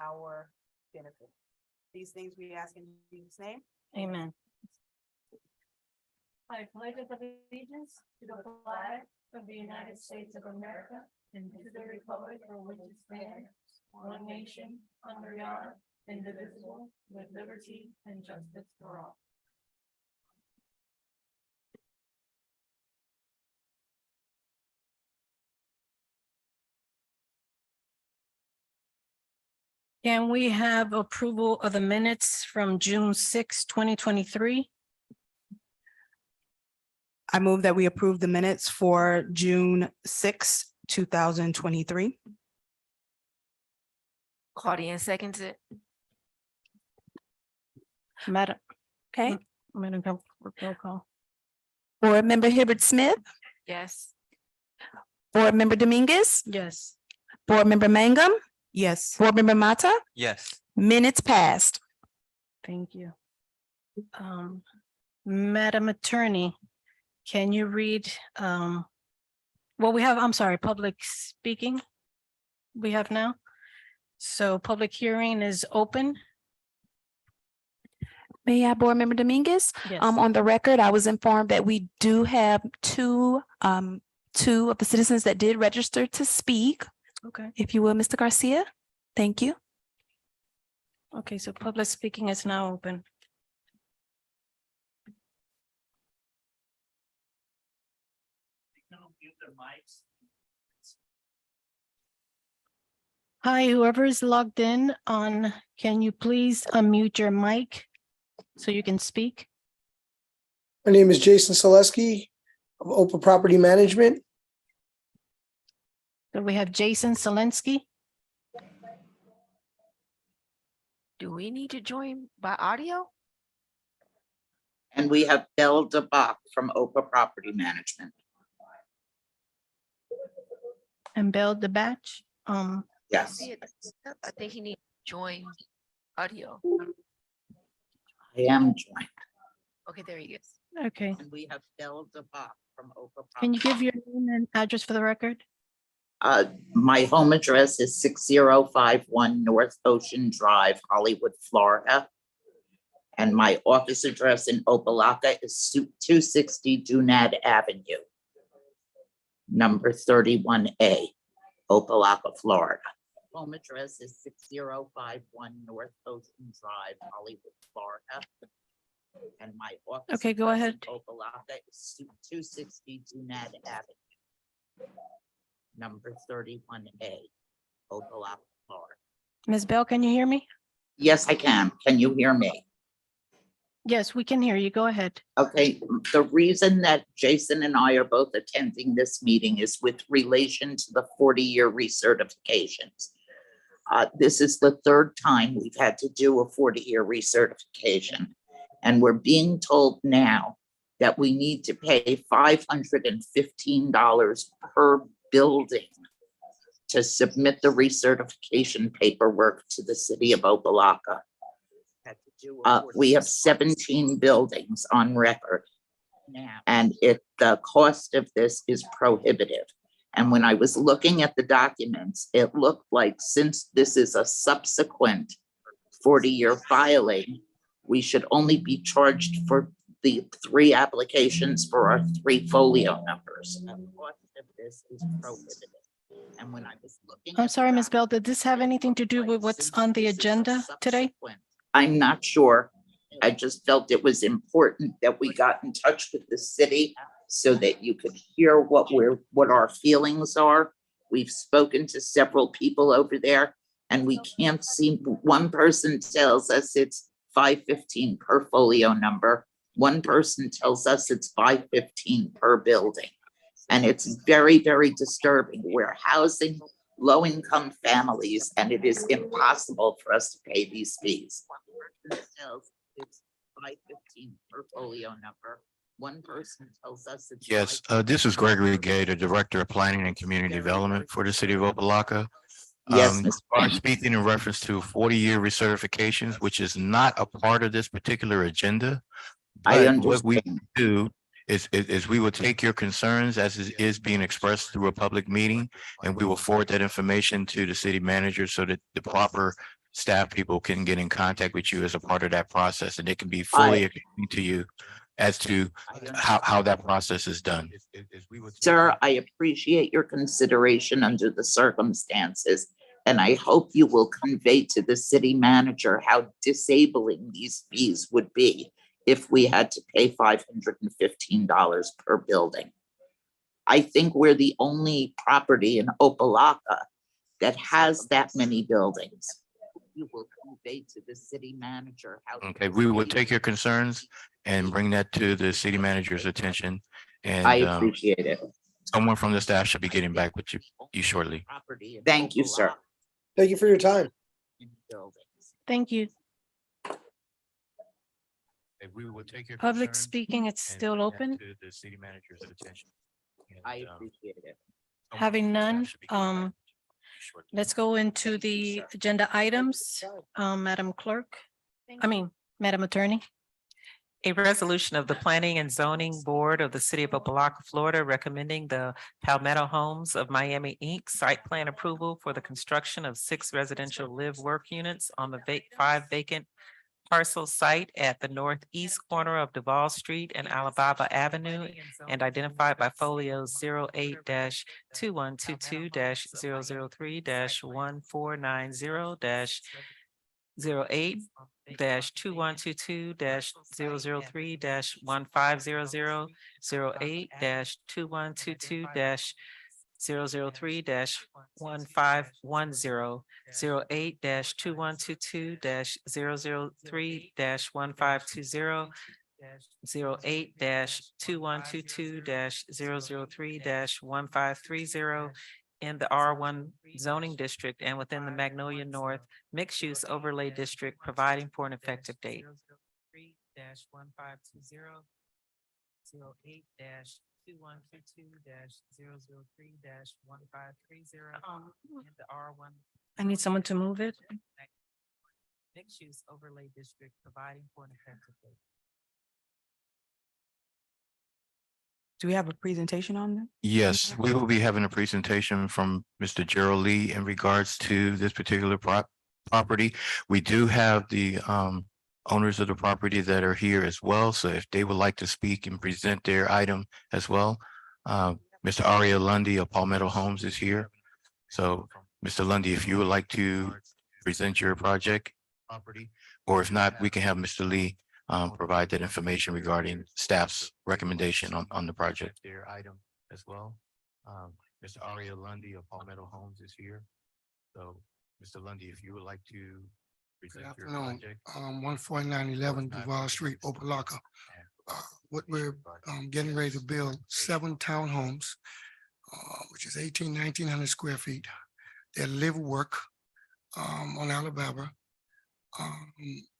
our benefit. These things we ask in Jesus' name. Amen. I pledge allegiance to the flag of the United States of America and to the republic for which it stands, one nation, under God, indivisible, with liberty and justice for all. Can we have approval of the minutes from June 6, 2023? I move that we approve the minutes for June 6, 2023. Claudia seconds it. Madam, Okay, Madam, roll call. Board Member Hibbert Smith, Yes. Board Member Dominguez, Yes. Board Member Mangum, Yes. Board Member Mata, Yes. minutes passed. Thank you. Madam Attorney, can you read, well, we have, I'm sorry, public speaking we have now. So public hearing is open. May I, Board Member Dominguez? Yes. On the record, I was informed that we do have two of the citizens that did register to speak. Okay. If you will, Mr. Garcia, thank you. Okay, so public speaking is now open. Hi, whoever is logged in on, can you please unmute your mic so you can speak? My name is Jason Selesky of Opa Property Management. So we have Jason Selensky. Do we need to join by audio? And we have Belle DeBach from Opa Property Management. And Bill DeBatch. Yes, I think he needs to join audio. I am joined. Okay, there he is. Okay, And we have Belle DeBach from Opa can you Property. give your name and address for the record? My home address is 6051 North Ocean Drive, Hollywood, Florida. And my office address in Opa-locka is 260 Dunad Avenue, number 31A, Opa-locka, Florida. Home address is 6051 North Ocean Drive, Hollywood, Florida. And my office. Okay, go address in ahead. Opa-locka is 260 Dunad Avenue, number 31A, Opa-locka, Florida. Ms. Bell, can you hear me? Yes, I can. Can you hear me? Yes, we can hear you. Go ahead. Okay, the reason that Jason and I are both attending this meeting is with relation to the 40-year recertifications. This is the third time we've had to do a 40-year recertification. And we're being told now that we need to pay $515 per building to submit the recertification paperwork to the city of Opa-locka. We have 17 buildings on record now, and the cost of this is prohibitive. And when I was looking at the documents, it looked like since this is a subsequent 40-year filing, we should only be charged for the 3 applications for our 3 folio numbers. The cost of this is prohibitive. And when I was looking. I'm at the sorry, Ms. Bell, did this have documents, anything to it do looked with like what's since on the this is a agenda today? subsequent- I'm not sure. I just felt it was important that we got in touch with the city so that you could hear what our feelings are. We've spoken to several people over there and we can't see, one person tells us it's $515 per folio number. One person tells us it's $515 per building. And it's very, very disturbing. We're housing low-income families and it is impossible for us to pay these fees. One person tells it's $515 per folio number. One person tells us it's. Yes, this is Gregory Gay, the Director of Planning and Community Development for the city of Opa-locka. Yes, I'm Mr. speaking in reference to 40-year recertifications, which is not a part of this particular agenda. I But what we understand. do is we will take your concerns as is being expressed through a public meeting, and we will forward that information to the city manager so that the proper staff people can get in contact with you as a part of that process, and it can be fully explained to you as to how that process is done. Sir, I appreciate your consideration under the circumstances, and I hope you will convey to the city manager how disabling these fees would be if we had to pay $515 per building. I think we're the only property in Opa-locka that has that many buildings. You will convey to the city manager how. Okay, we will take your concerns and bring that to the city manager's attention. I And appreciate it. someone from the staff should be getting back with you shortly. Thank you, sir. Thank you for your time. Thank you. We will take your Public concerns speaking, it's and still bring that open. to the city manager's attention. And, I appreciate it. someone Having from the staff none, should be getting back with you shortly. let's go into the agenda items. Madam Clerk, Madam Attorney. A resolution of the Planning and Zoning Board of the City of Opa-locka, Florida, recommending the Palmetto Homes of Miami, Inc. site plan approval for the construction of 6 residential live-work units on the 5 vacant parcel site at the northeast corner of Duval Street and Alabama Avenue, and identified by folio 08-2122-003-1490-08-2122-003-1490. 08-2122-003-1510, 08-2122-003-1520, 08-2122-003-1530 in the R1 zoning district and within the Magnolia North mixed use overlay district, providing for an effective date. 1520, 08-2122-003-1530 in the R1. I need someone to move it. Mixed use overlay district, providing for an effective date. Do we have a presentation on that? Yes, we will be having a presentation from Mr. Gerald Lee in regards to this particular property. We do have the owners of the property that are here as well. So if they would like to speak and present their item as well, Mr. Aria Lundy of Palmetto Homes is here. So Mr. Lundy, if you would like to present your project property, or if not, we can have Mr. Lee provide that information regarding staff's recommendation on the project. Their item as well. Mr. Aria Lundy of Palmetto Homes is here. So Mr. Lundy, if you would like to Good present your afternoon, project. 14911 Duval Street, Opa-locka. What we're getting ready to build 7 townhomes, which is 1900 square feet. They live work on Alabama.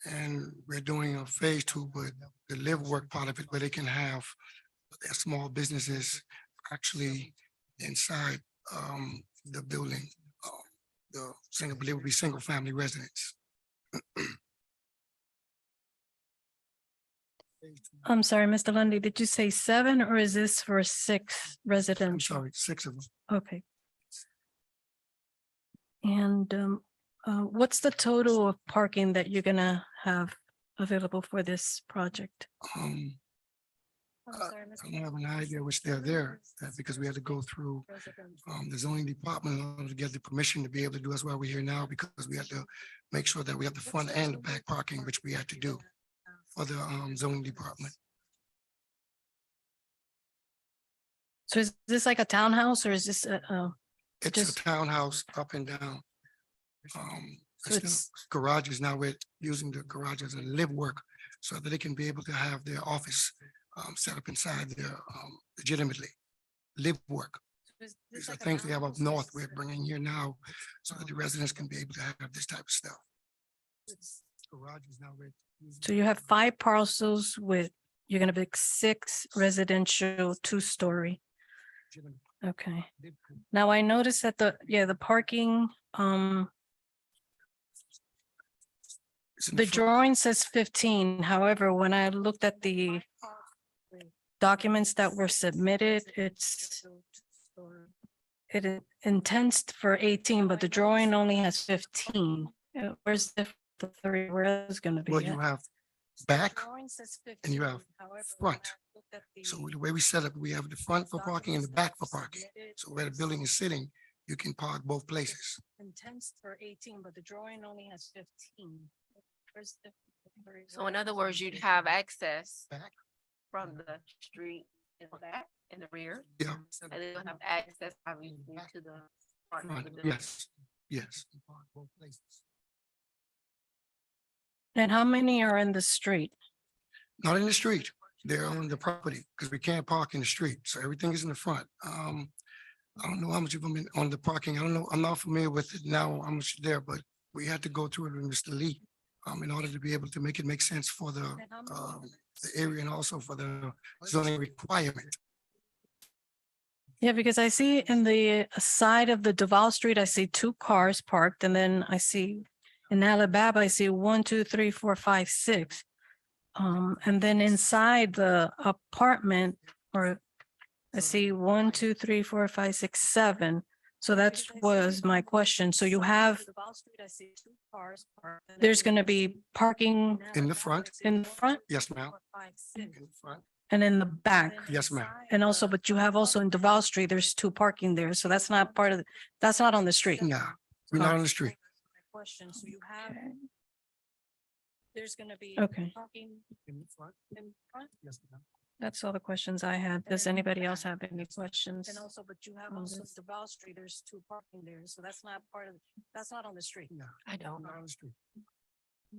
And we're doing a phase 2, but the live work part of it, where they can have their small businesses actually inside the building. The single, it would be single family residents. I'm sorry, Mr. Lundy, did you say 7 or is this for 6 I'm residential? sorry, 6 of them. Okay. And what's the total of parking that you're gonna have available for this project? I don't have an idea which they're there, because we had to go through the zoning department in order to get the permission to be able to do. That's why we're here now, because we had to make sure that we have the front and the back parking, which we had to do for the zoning department. So is this like a townhouse or is this It's Just- a townhouse up and down. So It's it's- garages. Now we're using the garages and live work so that they can be able to have their office set up inside there legitimately. Live work. These are things we have up north we're bringing here now so that the residents can be able to have this type of stuff. Garages now we're using. so you have 5 parcels with, you're gonna pick 6 residential 2-story. legitimate Okay. live work. Now I noticed that the parking, It's in the front. drawing says 15. However, when I looked at the documents that were submitted, it intends for 18, but the drawing only has 15. Where's the three, where is gonna be? Well, you at? have back, Drawing says and you 15. have However, front. when I looked at So the the way we set up, we have the front for parking and the back for parking. documents So where the building is sitting, you can park both places. Intents for 18, but the drawing only has 15. Where's the? So in other words, you'd have access Back, from the street in the back, in the rear, yeah, and then you'll have access obviously to the front of front, the building. yes, yes. Both places. And how many are in the street? Not in the street, they're on the property, because we can't park in the street, so everything is in the front. I don't know how much of them on the parking, I don't know, I'm not familiar with it now, how much there, but we had to go through it with Mr. Lee. In order to be able to make it make sense for the area and also for the zoning requirement. Yeah, because I see in the side of the Duval Street, I see two cars parked, and then I see in Alabama, I see 1, 2, 3, 4, 5, 6. And then inside the apartment, or I see 1, 2, 3, 4, 5, 6, 7. So that was my question. So you have, there's going to be parking In the front, in the front yes, ma'am. In the front, and in the back. yes, ma'am. And also, but you have also in Duval Street, there's two parking there. So that's not part of, that's not on the street. No, we're not on the street. Question, so you have. There's gonna be. Okay. Parking In the front, in front. yes, ma'am. That's all the questions I had. Does anybody else have any questions? And also, but you have also Duval Street, there's two parking there, so that's not part of, that's not on the street. No, I don't not know. on the street.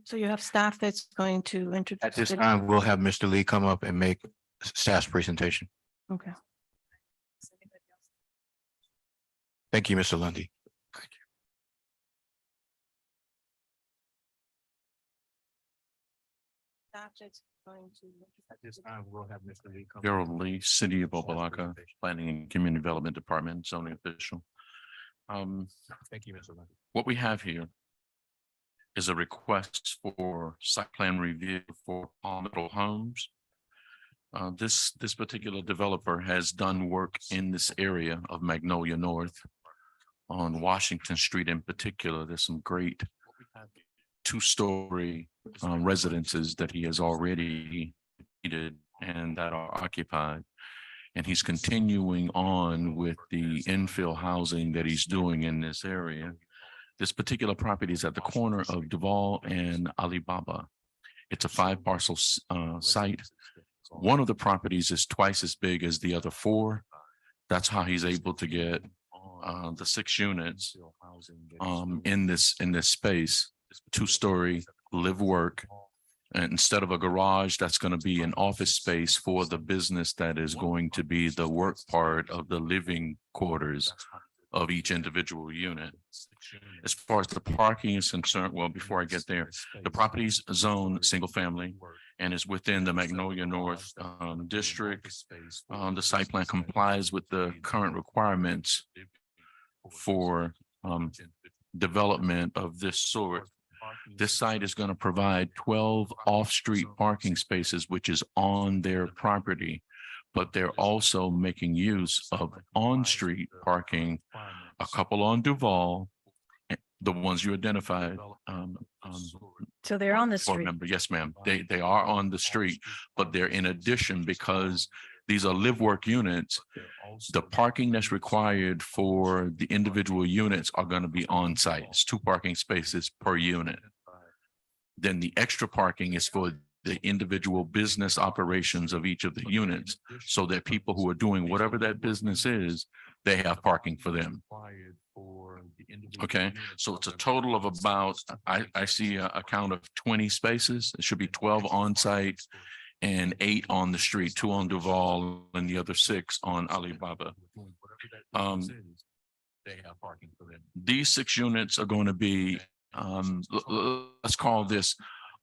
So you have staff that's going to introduce. At this it? time, we'll have Mr. Lee come up and make staff's presentation. Okay. Thank you, Mr. Lundy. Staff that's going to. At this time, we'll have Mr. Lee come. Gerald Lee, City of Opa-locka, Planning and Community Development Department, zoning official. Thank you, Mr. Lundy. What we have here is a request for site plan review for Palmetto Homes. This particular developer has done work in this area of Magnolia North on Washington Street in particular. There's some great two-story residences that he has already completed and that are occupied. And he's continuing on with the infill housing that he's doing in this area. This particular property is at the corner of Duval and Alibaba. It's a 5-parcel site. One of the properties is twice as big as the other 4. That's how he's able to get the 6 units in this space, 2-story live work. And instead of a garage, that's going to be an office space for the business that is going to be the work part of the living quarters of each individual unit. As far as the parking is concerned, well, before I get there, the property's zoned single family and is within the Magnolia North district. The site plan complies with the current requirements for development of this sort. This site is going to provide 12 off-street parking spaces, which is on their property, but they're also making use of on-street parking, a couple on Duval, the ones you identified. So they're on the Board street. member, yes, ma'am. They are on the street, but they're in addition because these are live work units. The parking that's required for the individual units are going to be on site. It's 2 parking spaces per unit. Then the extra parking is for the individual business operations of each of the units, so that people who are doing whatever that business is, they have parking for them. Okay, so it's a total of about, I see a count of 20 spaces. It should be 12 on site and 8 on the street, 2 on Duval and the other 6 on Alibaba. These 6 units are going to be, let's call this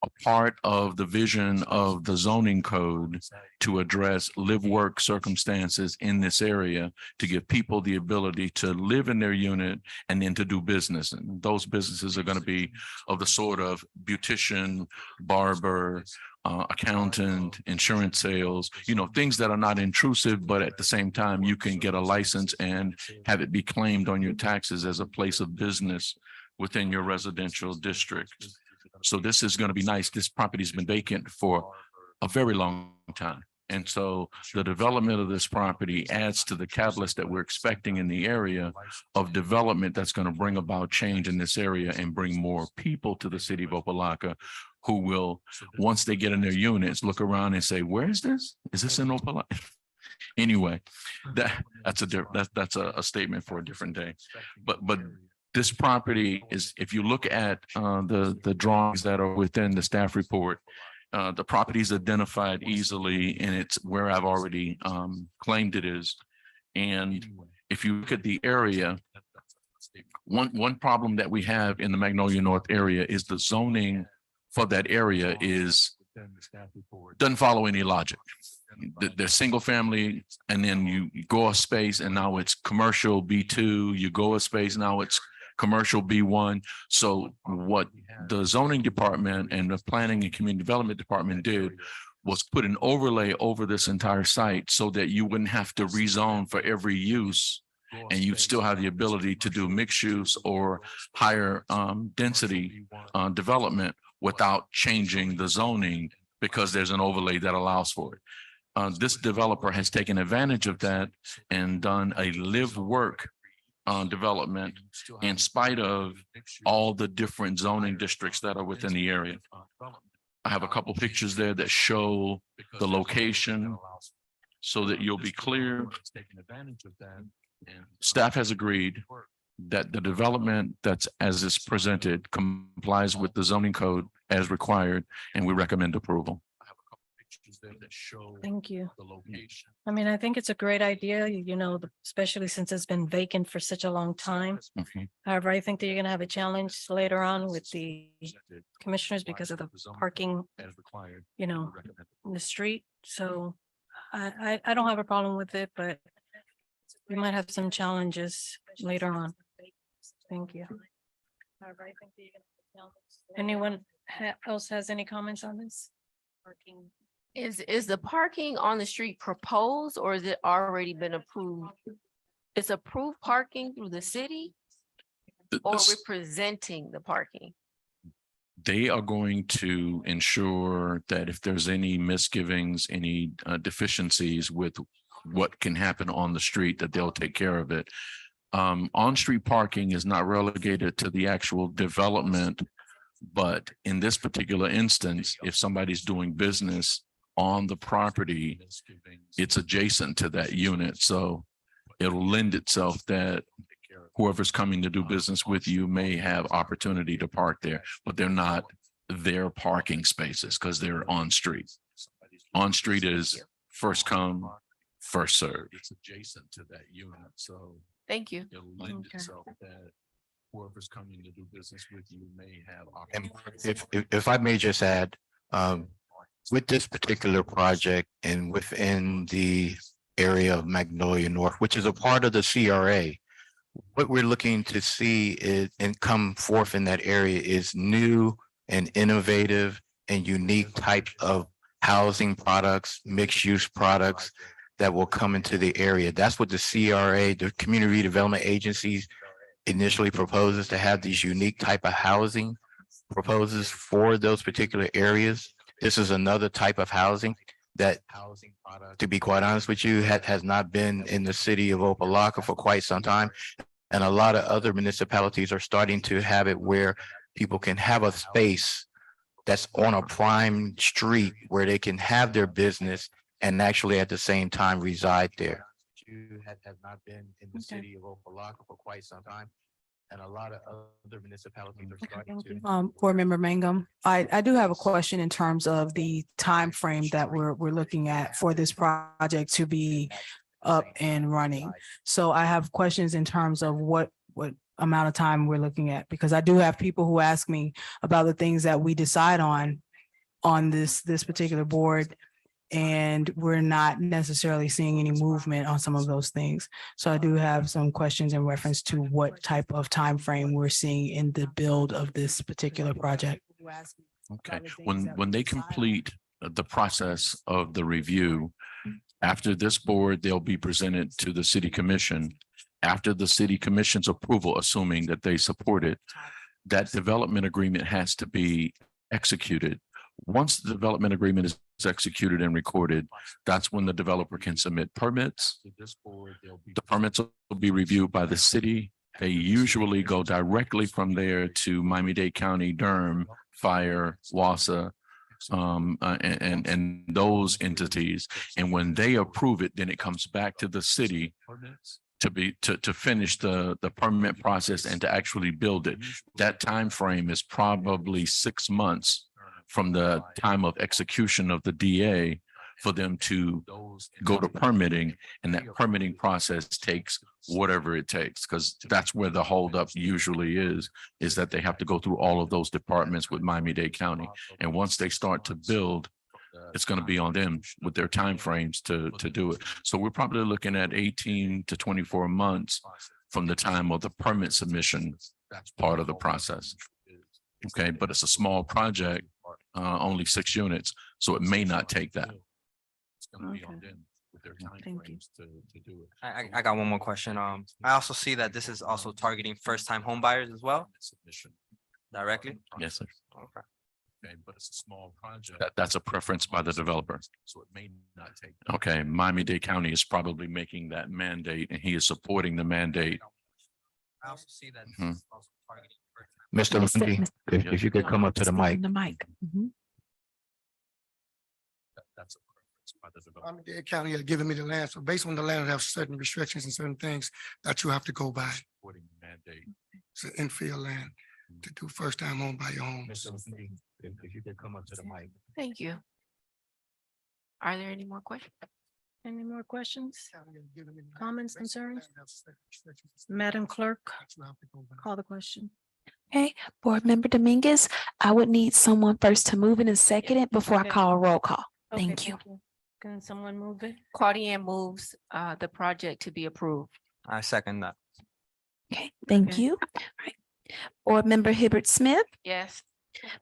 a part of the vision of the zoning code to address live work circumstances in this area, to give people the ability to live in their unit and then to do business. And those businesses are going to be of the sort of beautician, barber, accountant, insurance sales, things that are not intrusive, but at the same time, you can get a license and have it be claimed on your taxes as a place of business within your residential district. So this is going to be nice. This property's been vacant for a very long time. And so the development of this property adds to the catalyst that we're expecting in the area of development that's going to bring about change in this area and bring more people to the city of Opa-locka who will, once they get in their units, look around and say, where is this? Is this in Opa-locka? Anyway, that's a statement for a different day. But this property is, if you look at the drawings that are within the staff report, the property is identified easily, and it's where I've already claimed it is. And if you look at the area, one problem that we have in the Magnolia North area is the zoning for that area doesn't follow any logic. They're single family, and then you go a space, and now it's commercial B2. You go a space, now it's commercial B1. So what the zoning department and the planning and community development department did was put an overlay over this entire site so that you wouldn't have to rezone for every use, and you'd still have the ability to do mixed use or higher density development without changing the zoning, because there's an overlay that allows for it. This developer has taken advantage of that and done a live work development in spite of all the different zoning districts that are within the area. I have a couple pictures there that show the location so that you'll be clear. Staff has agreed that the development that's as is presented complies with the zoning code as required, and we recommend approval. Thank you. I mean, I think it's a great idea, especially since it's been vacant for such a long time. However, I think that you're gonna have a challenge later on with the commissioners because of the parking, in the street. So I don't have a problem with it, but we might have some challenges later on. Thank you. Anyone else has any comments on this? Is the parking on the street proposed, or is it already been approved? It's approved parking through the city, or we're presenting the parking? They are going to ensure that if there's any misgivings, any deficiencies with what can happen on the street, that they'll take care of it. On-street parking is not relegated to the actual development, but in this particular instance, if somebody's doing business on the property, it's adjacent to that unit. So it'll lend itself that whoever's coming to do business with you may have opportunity to park there, but they're not their parking spaces because they're on street. On street is first come, first served. It's adjacent to that unit. So Thank you. it'll lend itself that whoever's coming to do business with you may have. And if I may just add, with this particular project and within the area of Magnolia North, which is a part of the CRA, what we're looking to see is and come forth in that area is new and innovative and unique type of housing products, mixed use products that will come into the area. That's what the CRA, the Community Redevelopment Agencies, initially proposes, to have these unique type of housing proposes for those particular areas. This is another type of housing that, to be quite honest with you, has not been in the city of Opa-locka for quite some time. And a lot of other municipalities are starting to have it where people can have a space that's on a prime street where they can have their business and actually at the same time reside there. Has not been in the city of Opa-locka for quite some time. And a lot of other municipalities are starting to. Board Member Mangum, I do have a question in terms of the time frame that we're looking at for this project to be up and running. So I have questions in terms of what amount of time we're looking at, because I do have people who ask me about the things that we decide on this particular board, and we're not necessarily seeing any movement on some of those things. So I do have some questions in reference to what type of time frame we're seeing in the build of this particular project. Okay, when they complete the process of the review, after this board, they'll be presented to the city commission. After the city commission's approval, assuming that they support it, that development agreement has to be executed. Once the development agreement is executed and recorded, that's when the developer can submit permits. The permits will be reviewed by the city. They usually go directly from there to Miami-Dade County, Durham, Fire, WASA, and those entities. And when they approve it, then it comes back to the city to finish the permit process and to actually build it. That time frame is probably 6 months from the time of execution of the DA for them to go to permitting, and that permitting process takes whatever it takes, because that's where the holdup usually is that they have to go through all of those departments with Miami-Dade County. And once they start to build, it's going to be on them with their timeframes to do it. So we're probably looking at 18 to 24 months from the time of the permit submission. That's part of the process. Okay, but it's a small project, only 6 units, so it may not take that. It's going to be on them with their timeframes to do it. I got one more question. I also see that this is also targeting first-time home buyers as well, directly. Yes, sir. Okay. Okay, but it's a small project. That's a preference by the developer. So it may not take. Okay, Miami-Dade County is probably making that mandate, and he is supporting the mandate. I also see that Mhm. this is also targeting. Mr. Lundy, if you could come up to the mic. The mic. Mhm. That's a preference by the developer. Miami-Dade County has given me the land, so based on the land, I have certain restrictions and certain things that you have to go by. Supporting the mandate. It's an infield land to do first-time home buyer homes. Mr. Lundy, if you could come up to the mic. Thank you. Are there any more questions? Any more questions? Comments, concerns? Madam Clerk, call the question. Okay, Board Member Dominguez, I would need someone first to move it and second it before I Okay. call a roll call. Okay, Thank you. Can someone move it? Claudia moves the project to be approved. I second that. Okay, thank Okay. you. All right. Board Member Hibbert Smith, Yes.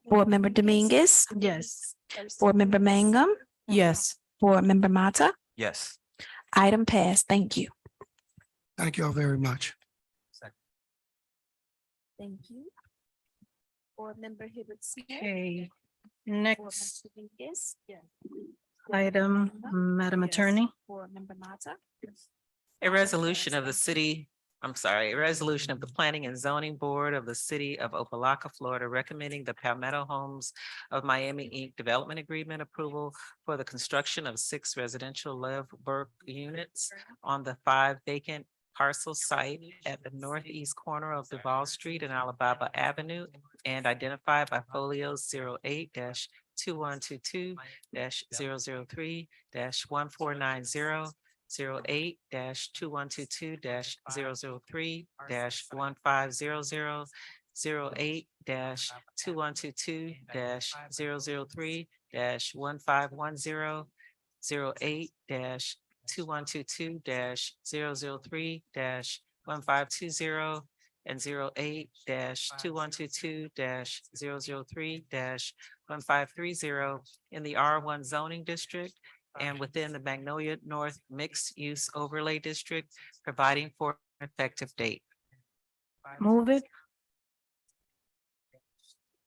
Board Member Dominguez, Yes. Board Member Mangum, Yes. Board Member Mata, Yes. item passed. Thank you. Thank you all very much. Thank you. Board Member Hibbert Smith. Okay, Board next Member Dominguez. item, Madam Attorney. Board Member Mata. A resolution of the Planning and Zoning Board of the City of Opa-locka, Florida, recommending the Palmetto Homes of Miami, Inc. Development Agreement approval for the construction of 6 residential live work units on the 5 vacant parcel site at the northeast corner of Duval Street and Alabama Avenue, and identified by folios 08-2122-003-1490, 08-2122-003-1500, 08-2122-003-1510, 08-2122-003-1520, and 08-2122-003-1530 in the R1 zoning district and within the Magnolia North Mixed Use Overlay District, providing for an effective date. Move it.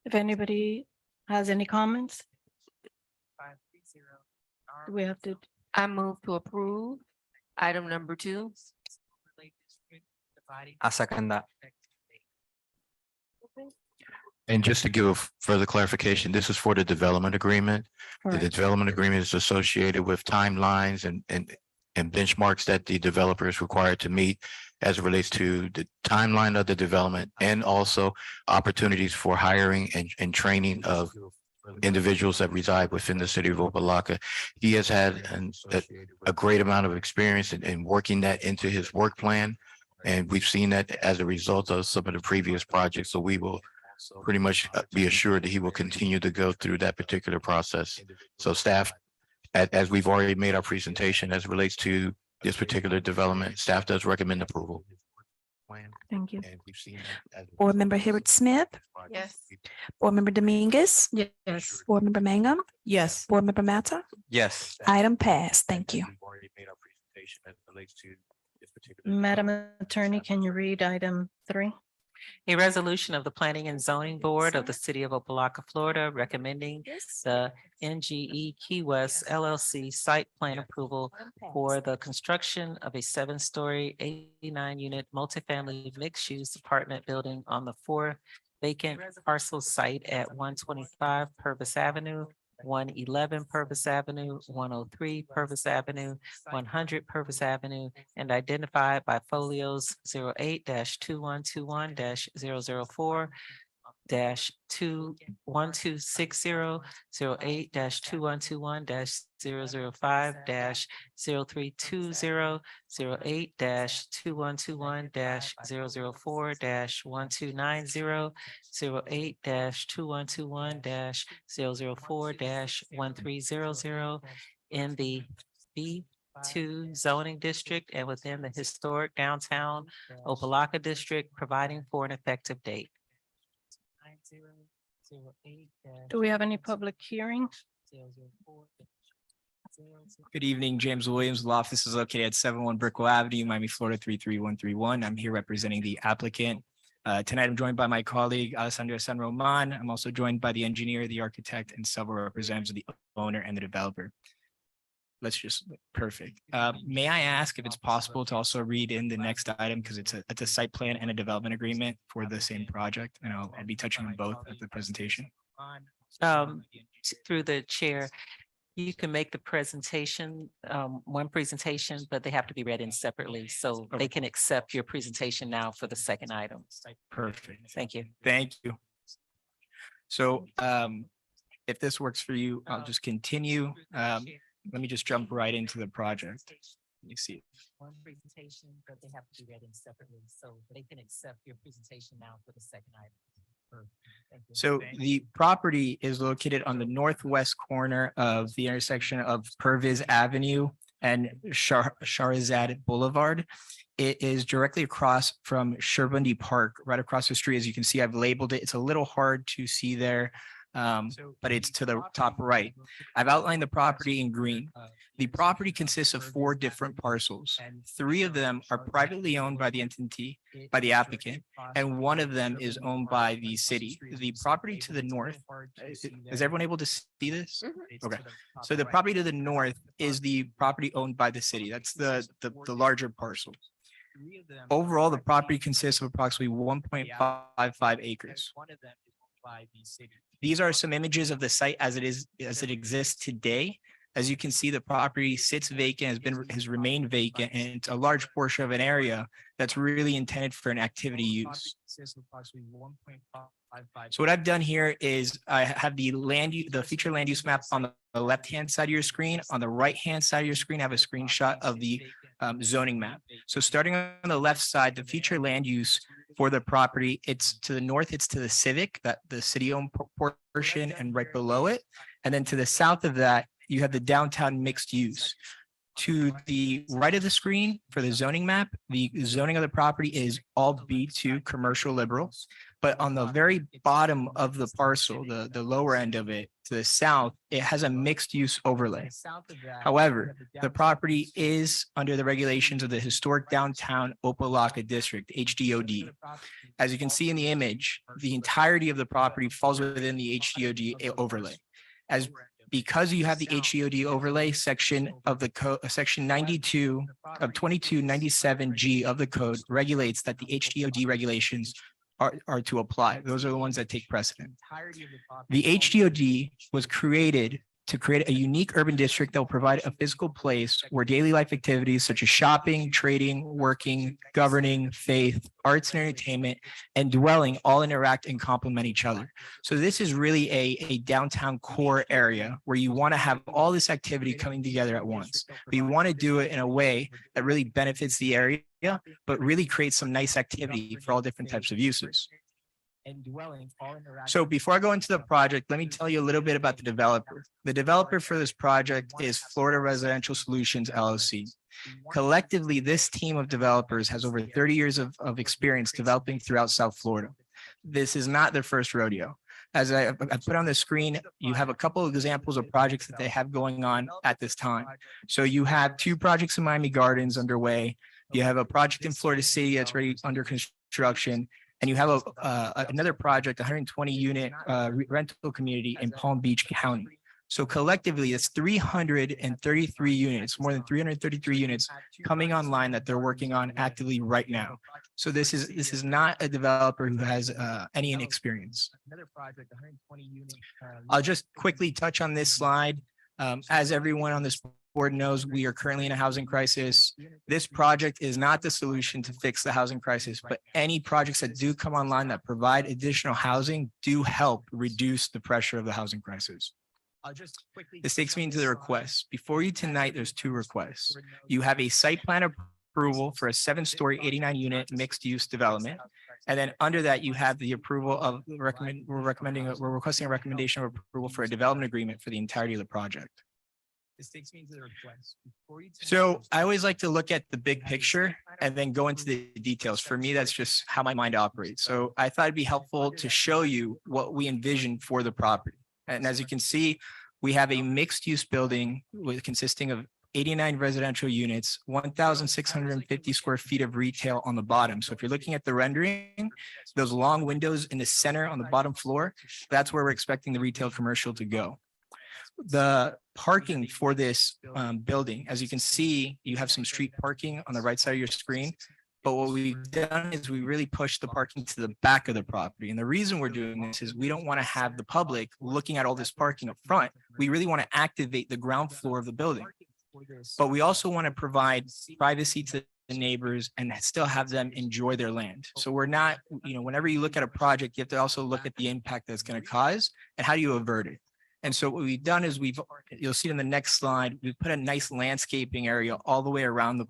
If anybody has any comments, do we have to, I move to approve item number 2. I second that. And just to give a further clarification, this is for the development agreement. The correct. development agreement is associated with timelines and benchmarks that the developer is required to meet as it relates to the timeline of the development, and also opportunities for hiring and training of individuals that reside within the city of Opa-locka. He has had a great amount of experience in working that into his work plan. And we've seen that as a result of some of the previous projects. So we will pretty much be assured that he will continue to go through that particular process. So staff, as we've already made our presentation as it relates to this particular development, staff does recommend approval. Thank you. And we've seen that as a Board Member result of Hibbert Smith, Yes. Board Member Dominguez, Yes. Board Member Mangum, Yes. Board Member Mata, Yes. item passed. Thank you. We've already made our presentation as it relates to this particular Madam development. Attorney, can you read item 3? A resolution of the Planning and Zoning Board of the City of Opa-locka, Florida, recommending the NGE Key West LLC site plan approval for the construction of a 7-story, 89-unit multifamily mixed-use apartment building on the 4 vacant parcel site at 125 Purvis Avenue, 111 Purvis Avenue, 103 Purvis Avenue, 100 Purvis Avenue, and identified by folios 08-2121-004 -21260, 08-2121-005 -0320, 08-2121-004 -1290, 08-2121-004 -1300 in the B2 zoning district and within the historic downtown Opa-locka district, providing for an effective date. Do we have any public hearing? Good evening, James Williams. Law office is located at 71 Brickell Avenue, Miami, Florida, 33131. I'm here representing the applicant. Tonight, I'm joined by my colleague, Alessandra San Roman. I'm also joined by the engineer, the architect, and several representatives of the owner and the developer. Perfect. May I ask if it's possible to also read in the next item, because it's a site plan and a development agreement for the same project, and I'll be touching on both at the presentation. Through the chair, you can make the presentation, one presentation, but they have to be read in separately, so they can accept your presentation now for the second item. Perfect. Thank you. Thank you. So if this works for you, I'll just continue. Let me just jump right into the project. Let me see. One presentation, but they have to be read in separately, so they can accept your presentation now for the second item. So the property is located on the northwest corner of the intersection of Purvis Avenue and Shahrazad Boulevard. It is directly across from Sherbundi Park, right across the street. As you can see, I've labeled it. It's a little hard to see there, but it's to the top right. I've outlined the property in green. The property consists of 4 different parcels. 3 of them are privately owned by the entity, by the applicant, and 1 of them is owned by the city. The property to the north, is everyone able to see this? Okay, so the property to the north is the property owned by the city. That's the larger parcel. Overall, the property consists of approximately 1.55 acres. These are some images of the site as it exists today. As you can see, the property sits vacant, has remained vacant, and it's a large portion of an area that's really intended for an activity use. So what I've done here is I have the future land use map on the left-hand side of your screen. On the right-hand side of your screen, I have a screenshot of the zoning map. So starting on the left side, the future land use for the property, it's to the north, it's to the Civic, that the city-owned portion, and right below it. And then to the south of that, you have the downtown mixed use. To the right of the screen for the zoning map, the zoning of the property is all B2 commercial liberal. But on the very bottom of the parcel, the lower end of it, to the south, it has a mixed use overlay. However, the property is under the regulations of the historic downtown Opa-locka district, HDOD. As you can see in the image, the entirety of the property falls within the HDOD overlay. Because you have the HDOD overlay section of the code, section 92 of 2297G of the code regulates that the HDOD regulations are to apply. Those are the ones that take precedent. The HDOD was created to create a unique urban district that will provide a physical place where daily life activities such as shopping, trading, working, governing, faith, arts and entertainment, and dwelling all interact and complement each other. So this is really a downtown core area where you want to have all this activity coming together at once. But you want to do it in a way that really benefits the area, but really creates some nice activity for all different types of uses. So before I go into the project, let me tell you a little bit about the developer. The developer for this project is Florida Residential Solutions LLC. Collectively, this team of developers has over 30 years of experience developing throughout South Florida. This is not their first rodeo. As I put on the screen, you have a couple of examples of projects that they have going on at this time. So you have 2 projects in Miami Gardens underway. You have a project in Florida City that's ready under construction. And you have another project, 120 unit rental community in Palm Beach County. So collectively, it's 333 units, more than 333 units coming online that they're working on actively right now. So this is not a developer who has any inexperience. I'll just quickly touch on this slide. As everyone on this board knows, we are currently in a housing crisis. This project is not the solution to fix the housing crisis, but any projects that do come online that provide additional housing do help reduce the pressure of the housing crisis. This takes me into the requests. Before you tonight, there's two requests. You have a site plan approval for a 7-story 89-unit mixed-use development. And then under that, you have the approval of we're requesting a recommendation of approval for a development agreement for the entirety of the project. This takes me into the request. So I always like to look at the big picture and then go into the details. For me, that's just how my mind operates. So I thought it'd be helpful to show you what we envision for the property. And as you can see, we have a mixed-use building consisting of 89 residential units, 1,650 square feet of retail on the bottom. So if you're looking at the rendering, those long windows in the center on the bottom floor, that's where we're expecting the retail commercial to go. The parking for this building, as you can see, you have some street parking on the right side of your screen. But what we've done is we really pushed the parking to the back of the property. And the reason we're doing this is we don't want to have the public looking at all this parking up front. We really want to activate the ground floor of the building. But we also want to provide privacy to the neighbors and still have them enjoy their land. So we're not, whenever you look at a project, you have to also look at the impact that's going to cause and how do you avert it. And so what we've done is you'll see in the next slide, we put a nice landscaping area all the way around the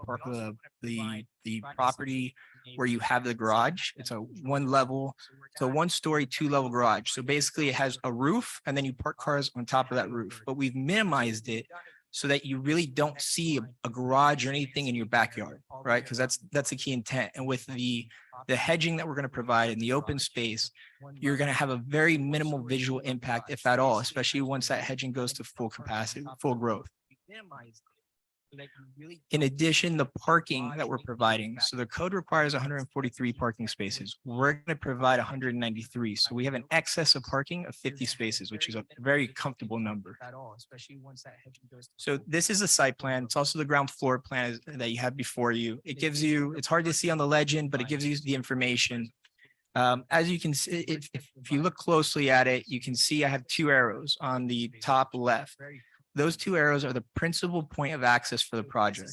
property where you have the garage. It's a 1-story, 2-level garage. So basically it has a roof and then you park cars on top of that roof, but we've minimized it so that you really don't see a garage or anything in your backyard, right? Because that's the key intent. And with the hedging that we're going to provide in the open space, you're going to have a very minimal visual impact, if at all, especially once that hedging goes to full capacity, full growth. In addition, the parking that we're providing, so the code requires 143 parking spaces. We're going to provide 193. So we have an excess of parking of 50 spaces, which is a very comfortable number. So this is the site plan. It's also the ground floor plan that you have before you. It gives you, it's hard to see on the legend, but it gives you the information. As you can see, if you look closely at it, you can see I have 2 arrows on the top left. Those 2 arrows are the principal point of access for the project.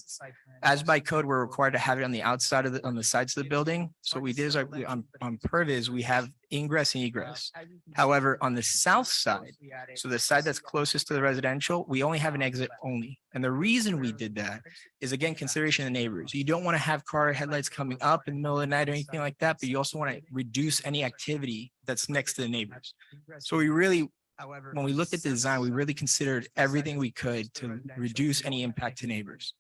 As by code, we're required to have it on the outside of on the sides of the building. So what we did is on Perviz, we have ingress and egress. However, on the south side, so the side that's closest to the residential, we only have an exit only. And the reason we did that is, again, consideration of neighbors. You don't want to have car headlights coming up in the middle of the night or anything like that, but you also want to reduce any activity that's next to the neighbors. So we really, when we looked at the design, we really considered everything we could to reduce any impact to neighbors.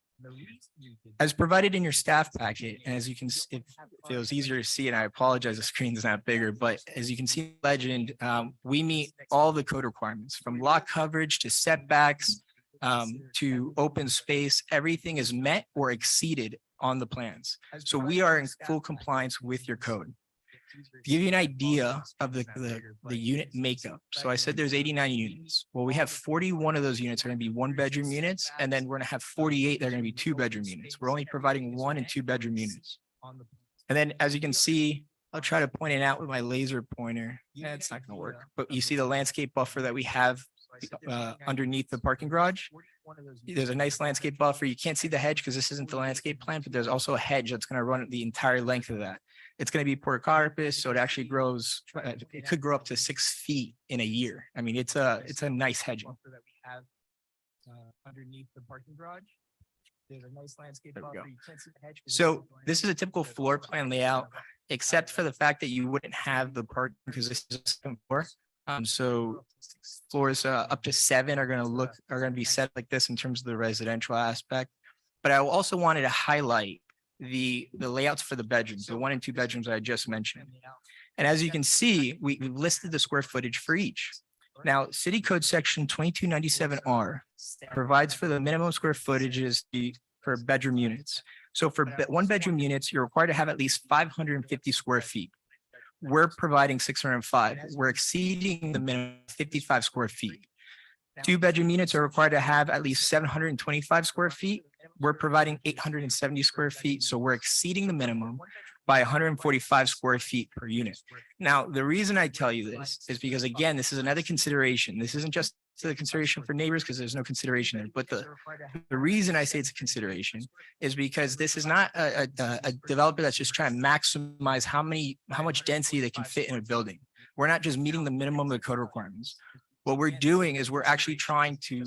As provided in your staff packet, and as you can, if it was easier to see, and I apologize, the screen is not bigger, but as you can see, legend, we meet all the code requirements from lot coverage to setbacks to open space. Everything is met or exceeded on the plans. So we are in full compliance with your code. To give you an idea of the unit makeup. So I said there's 89 units. Well, we have 41 of those units are going to be 1-bedroom units, and then we're going to have 48 that are going to be 2-bedroom units. We're only providing 1- and 2-bedroom units. And then as you can see, I'll try to point it out with my laser pointer. Yeah, it's not going to work. But you see the landscape buffer that we have underneath the parking garage. There's a nice landscape buffer. You can't see the hedge because this isn't the landscape plan, but there's also a hedge that's going to run the entire length of that. It's going to be porticarpus, so it actually grows. It could grow up to 6 feet in a year. I mean, it's a nice hedging. Underneath the parking garage, there's a nice landscape buffer. You can't see the hedge. So this is a typical floor plan layout, except for the fact that you wouldn't have the parking because this is a second floor. So floors up to 7 are going to be set like this in terms of the residential aspect. But I also wanted to highlight the layouts for the bedrooms, the 1- and 2-bedrooms that I just mentioned. And as you can see, we listed the square footage for each. Now, City Code Section 2297R provides for the minimum square footages for bedroom units. So for 1-bedroom units, you're required to have at least 550 square feet. We're providing 605. We're exceeding the minimum 55 square feet. 2-bedroom units are required to have at least 725 square feet. We're providing 870 square feet, so we're exceeding the minimum by 145 square feet per unit. Now, the reason I tell you this is because, again, this is another consideration. This isn't just the consideration for neighbors because there's no consideration there. But the reason I say it's a consideration is because this is not a developer that's just trying to maximize how much density they can fit in a building. We're not just meeting the minimum of the code requirements. What we're doing is we're actually trying to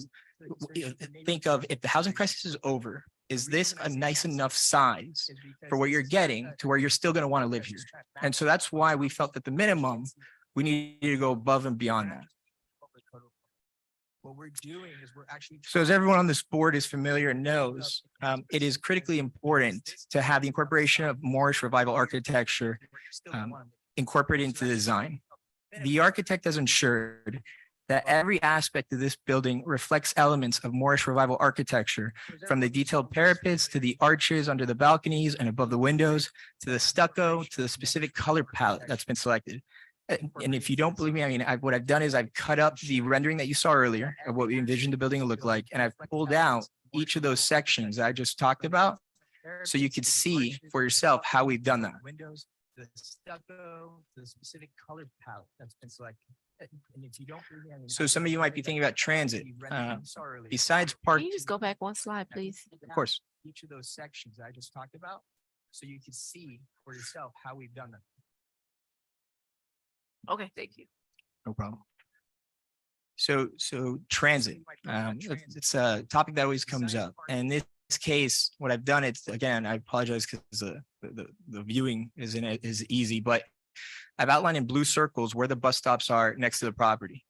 think of, if the housing crisis is over, is this a nice enough size for what you're getting to where you're still going to want to live here? And so that's why we felt that the minimum, we need to go above and beyond that. What we're doing is we're actually. So as everyone on this board is familiar and knows, it is critically important to have the incorporation of Moorish revival architecture incorporated into the design. The architect has ensured that every aspect of this building reflects elements of Moorish revival architecture, from the detailed parapets to the arches under the balconies and above the windows, to the stucco, to the specific color palette that's been selected. And if you don't believe me, I mean, what I've done is I've cut up the rendering that you saw earlier of what we envisioned the building to look like, and I've pulled out each of those sections that I just talked about, so you could see for yourself how we've done that. Windows, the stucco, the specific color palette that's been selected. And if you don't, so some of you might be thinking about transit. Besides park. Can you just go back one slide, please? Of course. Each of those sections I just talked about, so you can see for yourself how we've done that. Okay, thank you. No problem. So transit, it's a topic that always comes up. And in this case, what I've done, it's, again, I apologize because the viewing is easy, but I've outlined in blue circles where the bus stops are next to the property.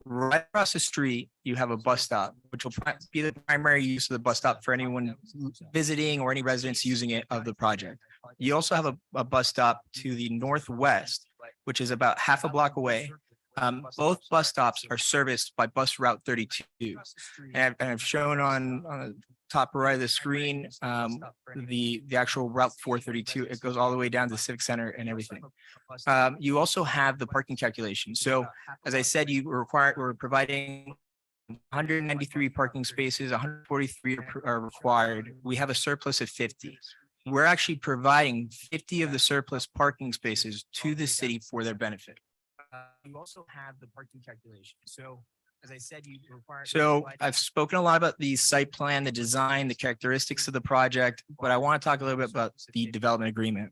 Right across the street, you have a bus stop, which will be the primary use of the bus stop for anyone visiting or any residents using it of the project. You also have a bus stop to the northwest, which is about half a block away. Both bus stops are serviced by bus route 32. And I've shown on the top right of the screen, the actual route 432. It goes all the way down to the Civic Center and everything. You also have the parking calculation. So as I said, we're providing 193 parking spaces, 143 are required. We have a surplus of 50. We're actually providing 50 of the surplus parking spaces to the city for their benefit. You also have the parking calculation. So as I said, you require. So I've spoken a lot about the site plan, the design, the characteristics of the project, but I want to talk a little bit about the development agreement.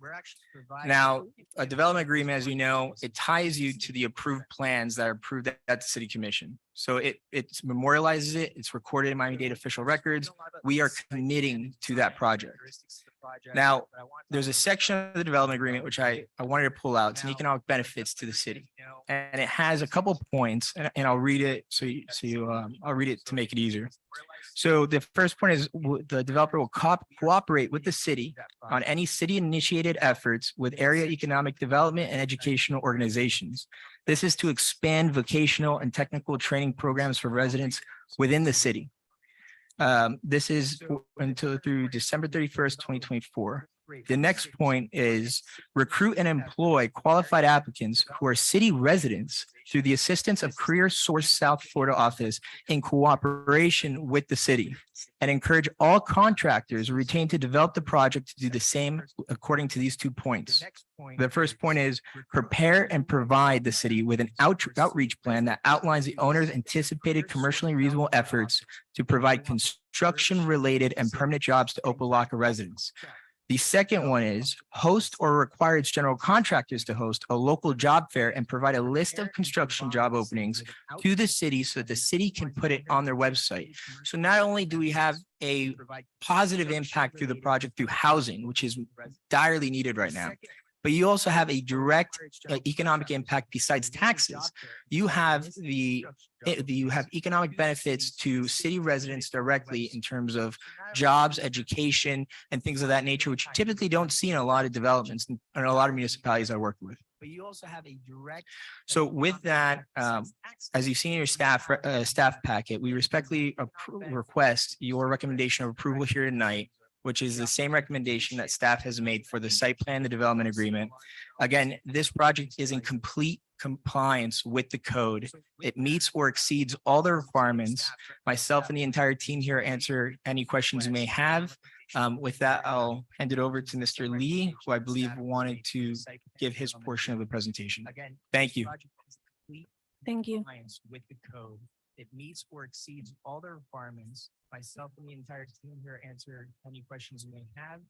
Now, a development agreement, as you know, it ties you to the approved plans that are approved at the city commission. So it memorializes it. It's recorded in Miami-Dade official records. We are committing to that project. Now, there's a section of the development agreement which I wanted to pull out. It's an economic benefits to the city, and it has a couple points, and I'll read it I'll read it to make it easier. So the first point is the developer will cooperate with the city on any city-initiated efforts with area economic development and educational organizations. This is to expand vocational and technical training programs for residents within the city. This is through December 31st, 2024. The next point is recruit and employ qualified applicants who are city residents through the assistance of Career Source South Florida office in cooperation with the city, and encourage all contractors retained to develop the project to do the same according to these 2 points. The first point is prepare and provide the city with an outreach plan that outlines the owner's anticipated commercially reasonable efforts to provide construction related and permanent jobs to Opa-locka residents. The second one is host or require its general contractors to host a local job fair and provide a list of construction job openings to the city so that the city can put it on their website. So not only do we have a positive impact through the project through housing, which is direly needed right now, but you also have a direct economic impact besides taxes. You have economic benefits to city residents directly in terms of jobs, education, and things of that nature, which you typically don't see in a lot of developments and a lot of municipalities I work with. But you also have a direct. So with that, as you've seen in your staff packet, we respectfully request your recommendation of approval here tonight which is the same recommendation that staff has made for the site plan, the development agreement. Again, this project is in complete compliance with the code. It meets or exceeds all the requirements. Myself and the entire team here answer any questions you may have. With that, I'll hand it over to Mr. Lee, who I believe wanted to give his portion of the presentation. Thank you. Thank you. With the code, it meets or exceeds all the requirements. Myself and the entire team here answer any questions you may have.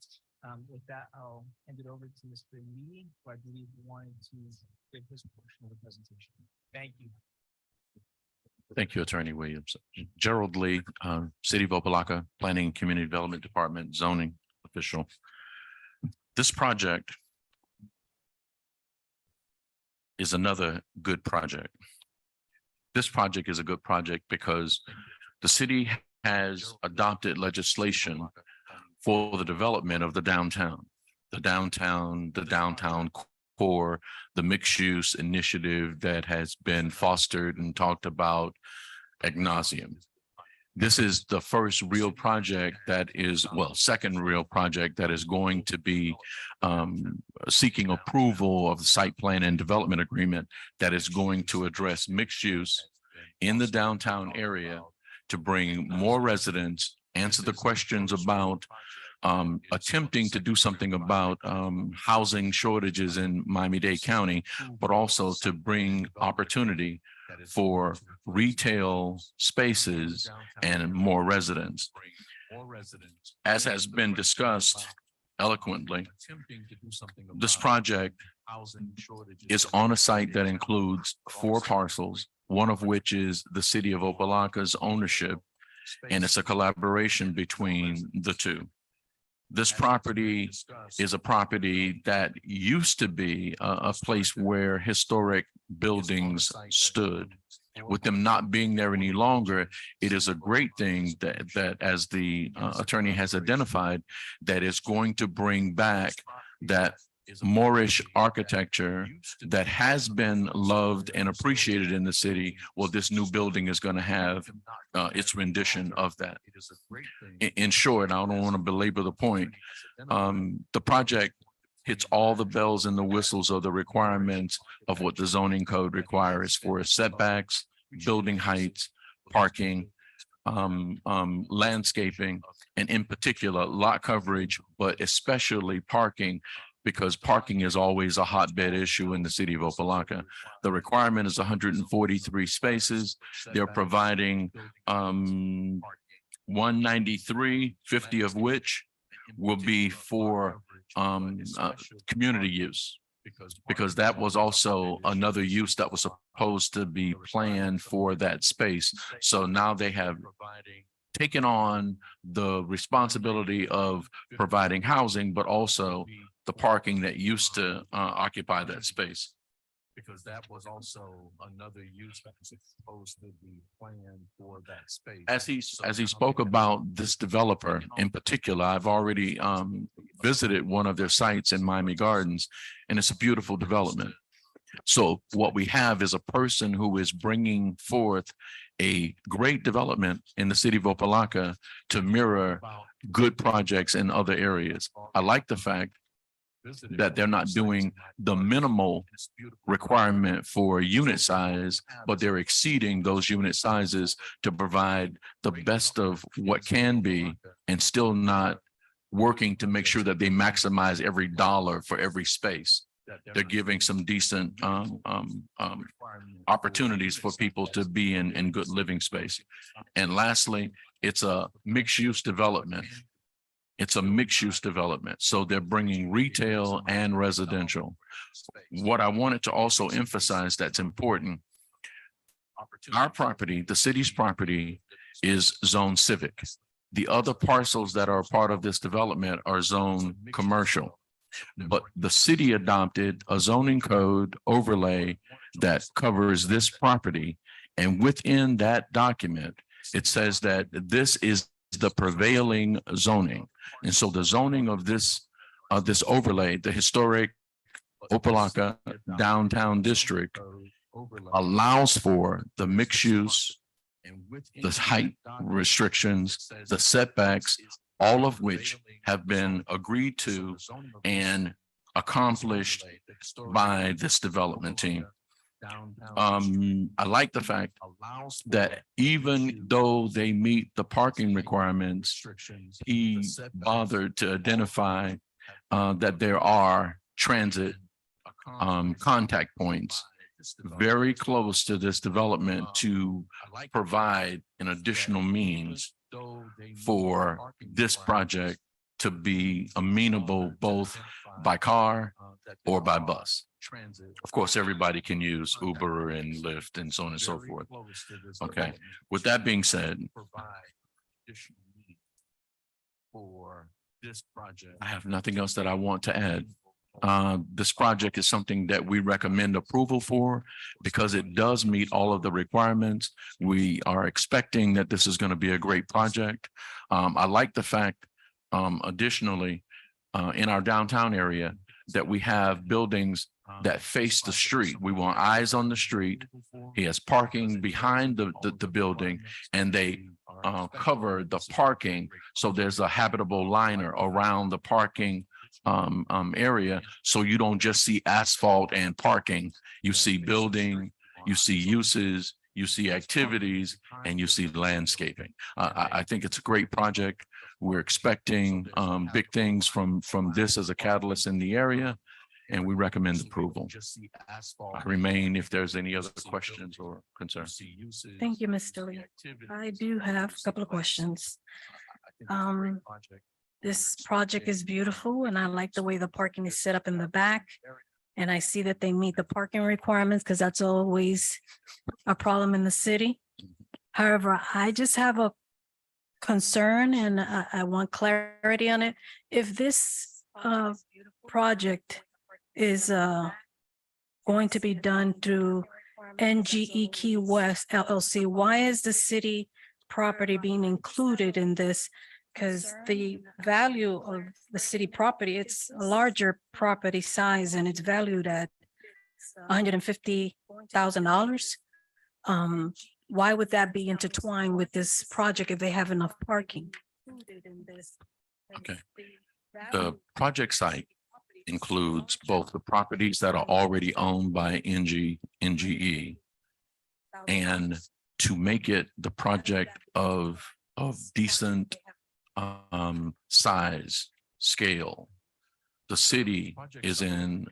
With that, I'll hand it over to Mr. Lee, who I believe wanted to give his portion of the presentation. Thank you. Thank you, Attorney Williams. Gerald Lee, City of Opa-locka, Planning and Community Development Department, zoning official. This project is another good project. This project is a good project because the city has adopted legislation for the development of the downtown core, the mixed use initiative that has been fostered and talked about ad nauseum. This is the first real project that is, well, second real project that is going to be seeking approval of the site plan and development agreement that is going to address mixed use in the downtown area to bring more residents, answer the questions about attempting to do something about housing shortages in Miami-Dade County, but also to bring opportunity for retail spaces and more residents. As has been discussed eloquently, this project is on a site that includes 4 parcels, one of which is the city of Opa-locka's ownership, and it's a collaboration between the two. This property is a property that used to be a place where historic buildings stood. With them not being there any longer, it is a great thing that as the attorney has identified, that is going to bring back that Moorish architecture that has been loved and appreciated in the city. Well, this new building is going to have its rendition of that. In short, I don't want to belabor the point. The project hits all the bells and the whistles of the requirements of what the zoning code requires for setbacks, building heights, parking, landscaping, and in particular lot coverage, but especially parking, because parking is always a hotbed issue in the city of Opa-locka. The requirement is 143 spaces. They're providing 193, 50 of which will be for community use, because that was also another use that was supposed to be planned for that space. So now they have taken on the responsibility of providing housing, but also the parking that used to occupy that space. Because that was also another use that was supposed to be planned for that space. As he spoke about this developer in particular, I've already visited one of their sites in Miami Gardens, and it's a beautiful development. So what we have is a person who is bringing forth a great development in the city of Opa-locka to mirror good projects in other areas. I like the fact that they're not doing the minimal requirement for unit size, but they're exceeding those unit sizes to provide the best of what can be, and still not working to make sure that they maximize every dollar for every space. They're giving some decent opportunities for people to be in good living space. And lastly, it's a mixed use development. It's a mixed use development. So they're bringing retail and residential. What I wanted to also emphasize that's important, our property, the city's property, is zone civic. The other parcels that are part of this development are zone commercial. But the city adopted a zoning code overlay that covers this property. And within that document, it says that this is the prevailing zoning. And so the zoning of this overlay, the historic Opa-locka downtown district, allows for the mixed use, the height restrictions, the setbacks, all of which have been agreed to and accomplished by this development team. I like the fact that even though they meet the parking requirements, he bothered to identify that there are transit contact points very close to this development to provide an additional means for this project to be amenable both by car or by bus. Of course, everybody can use Uber and Lyft and so on and so forth. Okay, with that being said, I have nothing else that I want to add. This project is something that we recommend approval for because it does meet all of the requirements. We are expecting that this is going to be a great project. I like the fact, additionally, in our downtown area, that we have buildings that face the street. We want eyes on the street. He has parking behind the building, and they cover the parking. So there's a habitable liner around the parking area. So you don't just see asphalt and parking. You see building, you see uses, you see activities, and you see landscaping. I think it's a great project. We're expecting big things from this as a catalyst in the area, and we recommend approval. I remain if there's any other questions or concerns. Thank you, Mr. Lee. I do have a couple of questions. This project is beautiful, and I like the way the parking is set up in the back. And I see that they meet the parking requirements because that's always a problem in the city. However, I just have a concern and I want clarity on it. If this project is going to be done through NGE Key West LLC, why is the city property being included in this? Because the value of the city property, it's a larger property size and it's valued at $150,000. Why would that be intertwined with this project if they have enough parking? Okay. The project site includes both the properties that are already owned by NGE, and to make it the project of decent size, scale, the city is in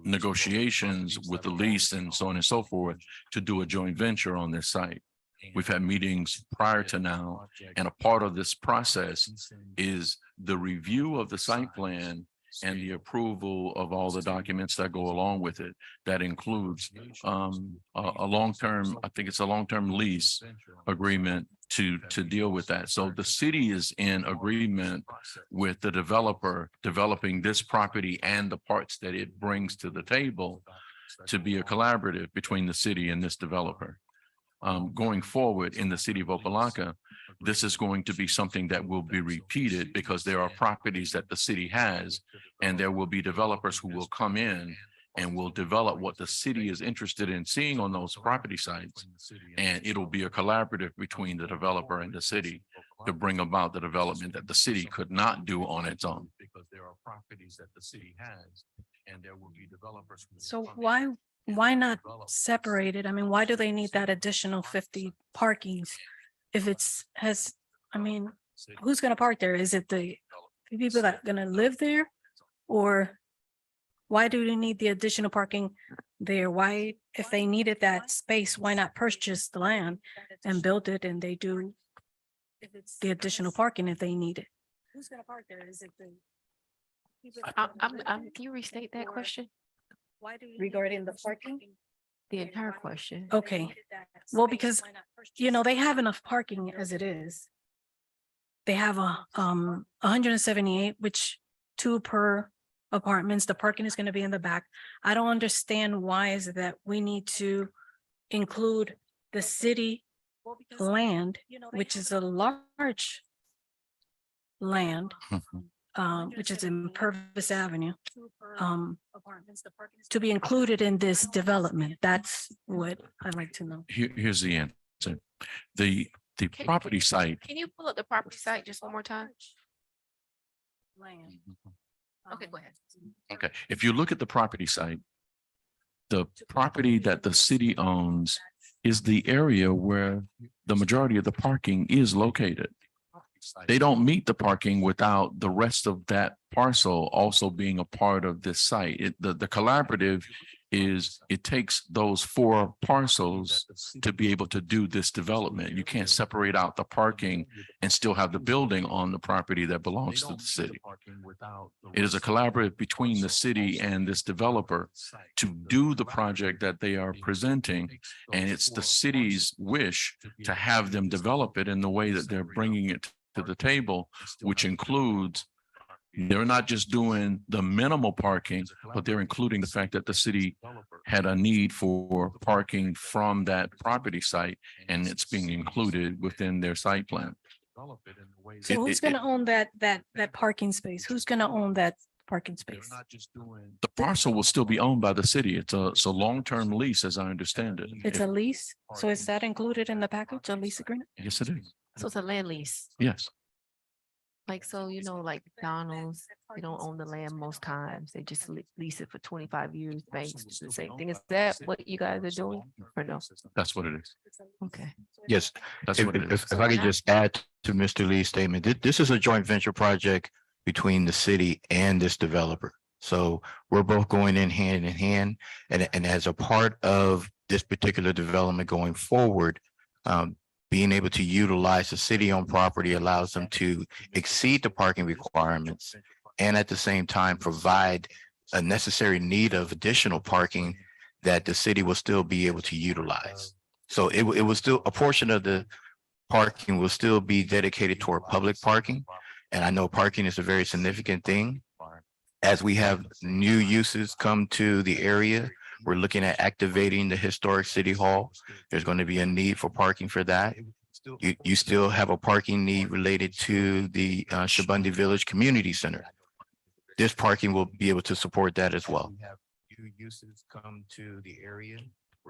negotiations with the lease and so on and so forth to do a joint venture on this site. We've had meetings prior to now, and a part of this process is the review of the site plan and the approval of all the documents that go along with it. That includes a long-term, I think it's a long-term lease agreement to deal with that. So the city is in agreement with the developer developing this property and the parts that it brings to the table to be a collaborative between the city and this developer. Going forward in the city of Opa-locka, this is going to be something that will be repeated because there are properties that the city has, and there will be developers who will come in and will develop what the city is interested in seeing on those property sites. And it'll be a collaborative between the developer and the city to bring about the development that the city could not do on its own. Because there are properties that the city has, and there will be developers. So why not separate it? I mean, why do they need that additional 50 parkings? If who's gonna park there? Is it the people that are gonna live there? Or why do they need the additional parking there? Why, if they needed that space, why not purchase the land and build it, and they do the additional parking if they need it? Who's gonna park there? Is it the? Can you restate that question? Regarding the parking? The entire question. Okay, well, because, they have enough parking as it is. They have 178, which 2 per apartments. The parking is going to be in the back. I don't understand why is it that we need to include the city land, which is a large land, which is in Purvis Avenue, to be included in this development. That's what I'd like to know. Here's the answer. The property site. Can you pull up the property site just one more time? land. Okay, go ahead. Okay, if you look at the property site, the property that the city owns is the area where the majority of the parking is located. They don't meet the parking without the rest of that parcel also being a part of this site. The collaborative is, it takes those 4 parcels to be able to do this development. You can't separate out the parking and still have the building on the property that belongs to the city. It is a collaborative between the city and this developer to do the project that they are presenting. And it's the city's wish to have them develop it in the way that they're bringing it to the table, which includes, they're not just doing the minimal parking, but they're including the fact that the city had a need for parking from that property site, and it's being included within their site plan. So who's gonna own that parking space? Who's gonna own that parking space? The parcel will still be owned by the city. It's a long-term lease, as I understand it. It's a lease? So is that included in the package, a lease agreement? Yes, it is. So it's a land lease. Yes. Like, so, you know, like McDonald's, they don't own the land most times. They just lease it for 25 years. Banks do the same thing. Is that what you guys are doing or no? That's what it is. Okay. Yes, That's if, what it is. if I could just add to Mr. Lee's statement, this is a joint venture project between the city and this developer. So we're both going in hand, and as a part of this particular development going forward, being able to utilize the city-owned property allows them to exceed the parking requirements and at the same time provide a necessary need of additional parking that the city will still be able to utilize. So it will still, a portion of the parking will still be dedicated toward public parking. And I know parking is a very significant thing. As we have new uses come to the area, we're looking at activating the historic city hall. There's going to be a need for parking for that. You still have a parking need related to the Shabundi Village Community Center. This parking will be able to support that as well. New uses come to the area.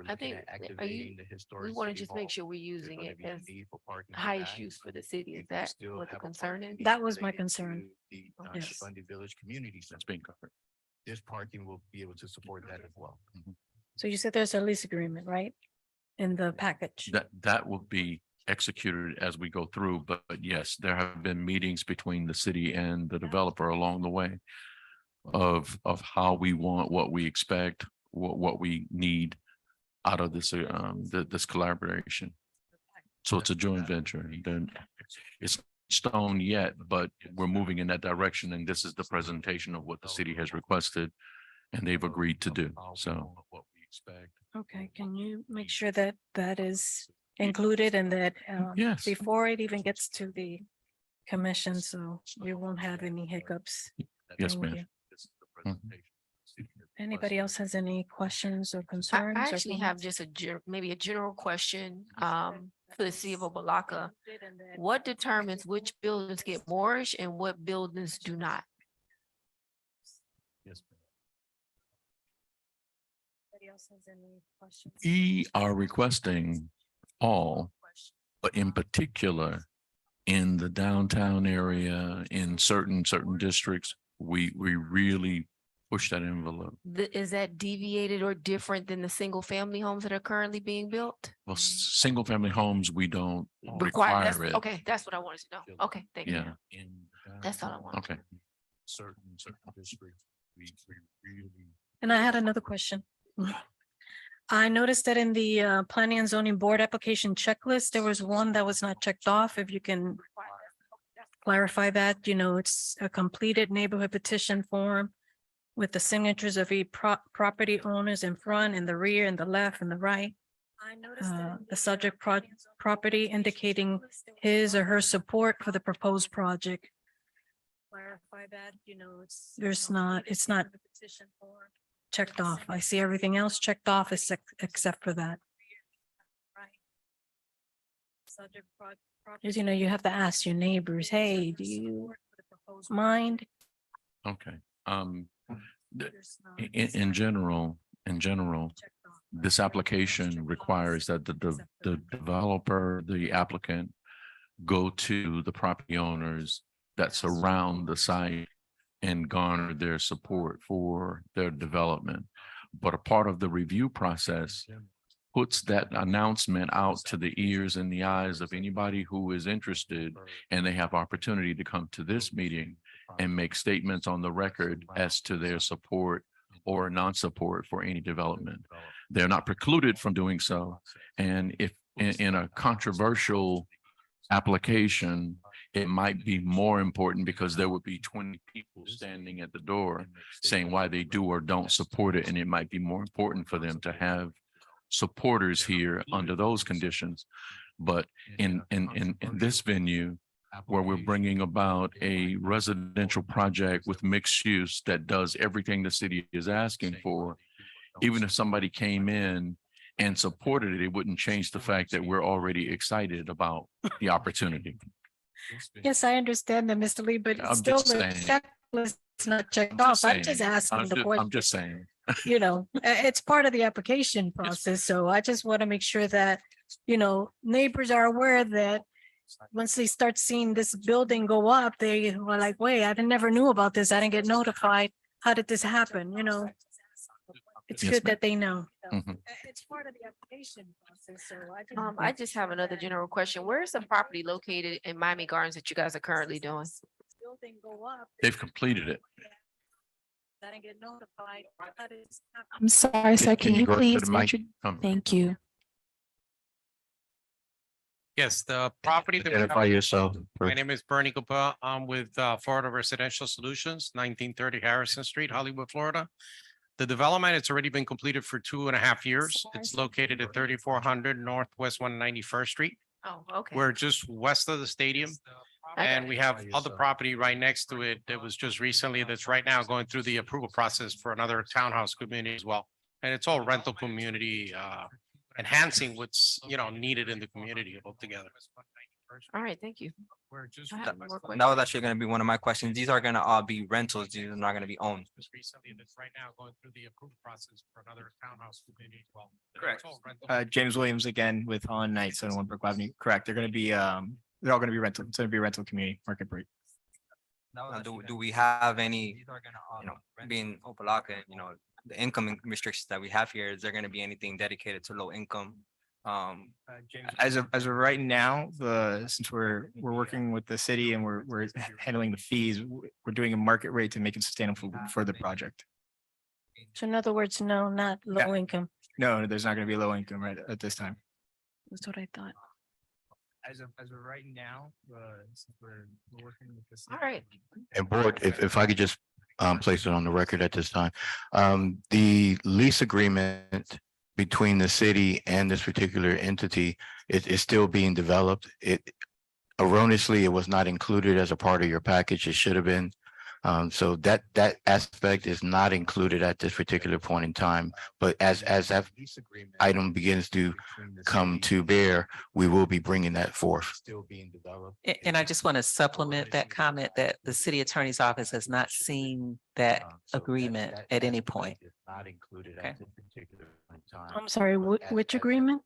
I think, we want to just make sure we're using it as highest use for the city. Is that what the concern is? That was my concern. The Yes. Shabundi Village Community Center. That's being covered. This parking will be able to support that as well. So you said there's a lease agreement, right? In the package. That will be executed as we go through, but yes, there have been meetings between the city and the developer along the way of how we want, what we expect, what we need out of this this collaboration. So it's a joint venture. And then it's stone yet, but we're moving in that direction, and this is the presentation of what the city has requested and they've agreed to do. So what we expect. Okay, can you make sure that that is included and that Yes. before it even gets to the commission, so we won't have any hiccups? Yes, Thank ma'am. you. Mhm. Anybody else has any questions or I concerns? or actually have comments? just maybe a general question, for the city of Opa-locka. What determines which buildings get mortgage and what buildings do not? Yes, ma'am. Anybody else has any questions? We are requesting all, but in particular, in the downtown area, in certain districts, we really push that envelope. Is that deviated or different than the single family homes that are currently being built? Well, single family homes, we don't That's- require it. Okay, that's what I wanted to know. Okay, thank you. Yeah. That's all I want. Okay. Certain districts, we really. And I had another question. I noticed that in the planning and zoning board application checklist, there was one that was not checked off. If you can clarify that, it's a completed neighborhood petition form with the signatures of each property owners in front and the rear and the left and the right. The subject property indicating his or her support for the proposed project. Clarify that, it's not checked off. I see everything else checked off except for that. Because you have to ask your neighbors, hey, do you mind? Okay. In general, this application requires that the developer, the applicant, go to the property owners that surround the site and garnered their support for their development. But a part of the review process puts that announcement out to the ears and the eyes of anybody who is interested, and they have opportunity to come to this meeting and make statements on the record as to their support or non-support for any development. They're not precluded from doing so. And if in a controversial application, it might be more important because there would be 20 people standing at the door saying why they do or don't support it. And it might be more important for them to have supporters here under those conditions. But in this venue, where we're bringing about a residential project with mixed use that does everything the city is asking for, even if somebody came in and supported it, it wouldn't change the fact that we're already excited about the opportunity. Yes, I understand that, Mr. Lee, but I'm still just the saying. checklist is not checked off. I'm just asking the I'm question. just saying. You know, it's part of the application process. So I just want to make sure that, you know, neighbors are aware that once they start seeing this building go up, they were like, wait, I never knew about this. I didn't get notified. How did this happen? You know? It's Yes, good ma'am. that they know. Mhm. It's part of the application process, so I just have another general question. Where is the property located in Miami Gardens that you guys are currently doing? building go up. They've completed it. I didn't get notified. How did this happen? I'm sorry, sir. Can you go to please? the mic? Thank you. Yes, the property. that we Identify have- yourself. My name is Bernie Gopal. I'm with Florida Residential Solutions, 1930 Harrison Street, Hollywood, Florida. The development, it's already been completed for 2.5 years. It's located at 3400 Northwest 191st Street. Oh, okay. We're just west of the stadium. And we have other property right next to it that was just recently, that's right now going through the approval process for another townhouse community as well. And it's all rental community, enhancing what's, needed in the community altogether. All right, thank you. I have more questions. That was actually gonna be one of my questions. These are gonna all be rentals. These are not gonna be owned. Just recently, that's right now going through the approval process for another townhouse community as well. Correct. It's all rental. James Williams again with On Night, 71 Brook Avenue. Correct. They're gonna be, they're all gonna be rental. It's gonna be a rental community market break. Now, do we have any, being Opa-locka, the income restrictions that we have here, is there gonna be anything dedicated to low income? As of right now, since we're working with the city and we're handling the fees, we're doing a market rate to make it sustainable for the project. So in other words, no, not low income. No, there's not gonna be low income right at this time. That's what I thought. As of right now, since we're working with the city. All right. And board, if I could just place it on the record at this time. The lease agreement between the city and this particular entity is still being developed. It erroneously, it was not included as a part of your package. It should have been. So that aspect is not included at this particular point in time. But as that item begins to come to bear, we will be bringing that forth. Still being developed. And I just want to supplement that comment that the city attorney's office has not seen that agreement at any point. Not included Okay. at this particular point in time. I'm sorry, which agreement?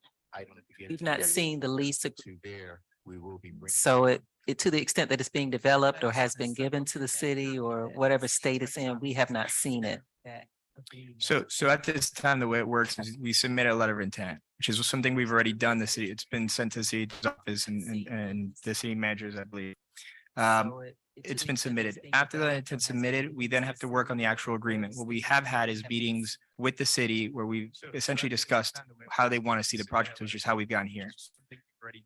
We've not seen the lease. To bear, we will be bringing. So it to the extent that it's being developed or has been given to the city or whatever state it's in, we have not seen it. So at this time, the way it works is we submit a letter of intent, which is something we've already done. The city, it's been sent to the city's office and the city managers, I believe. It's been submitted. After the intent's submitted, we then have to work on the actual agreement. What we have had is meetings with the city where we've essentially discussed how they want to see the project, which is how we've gotten here.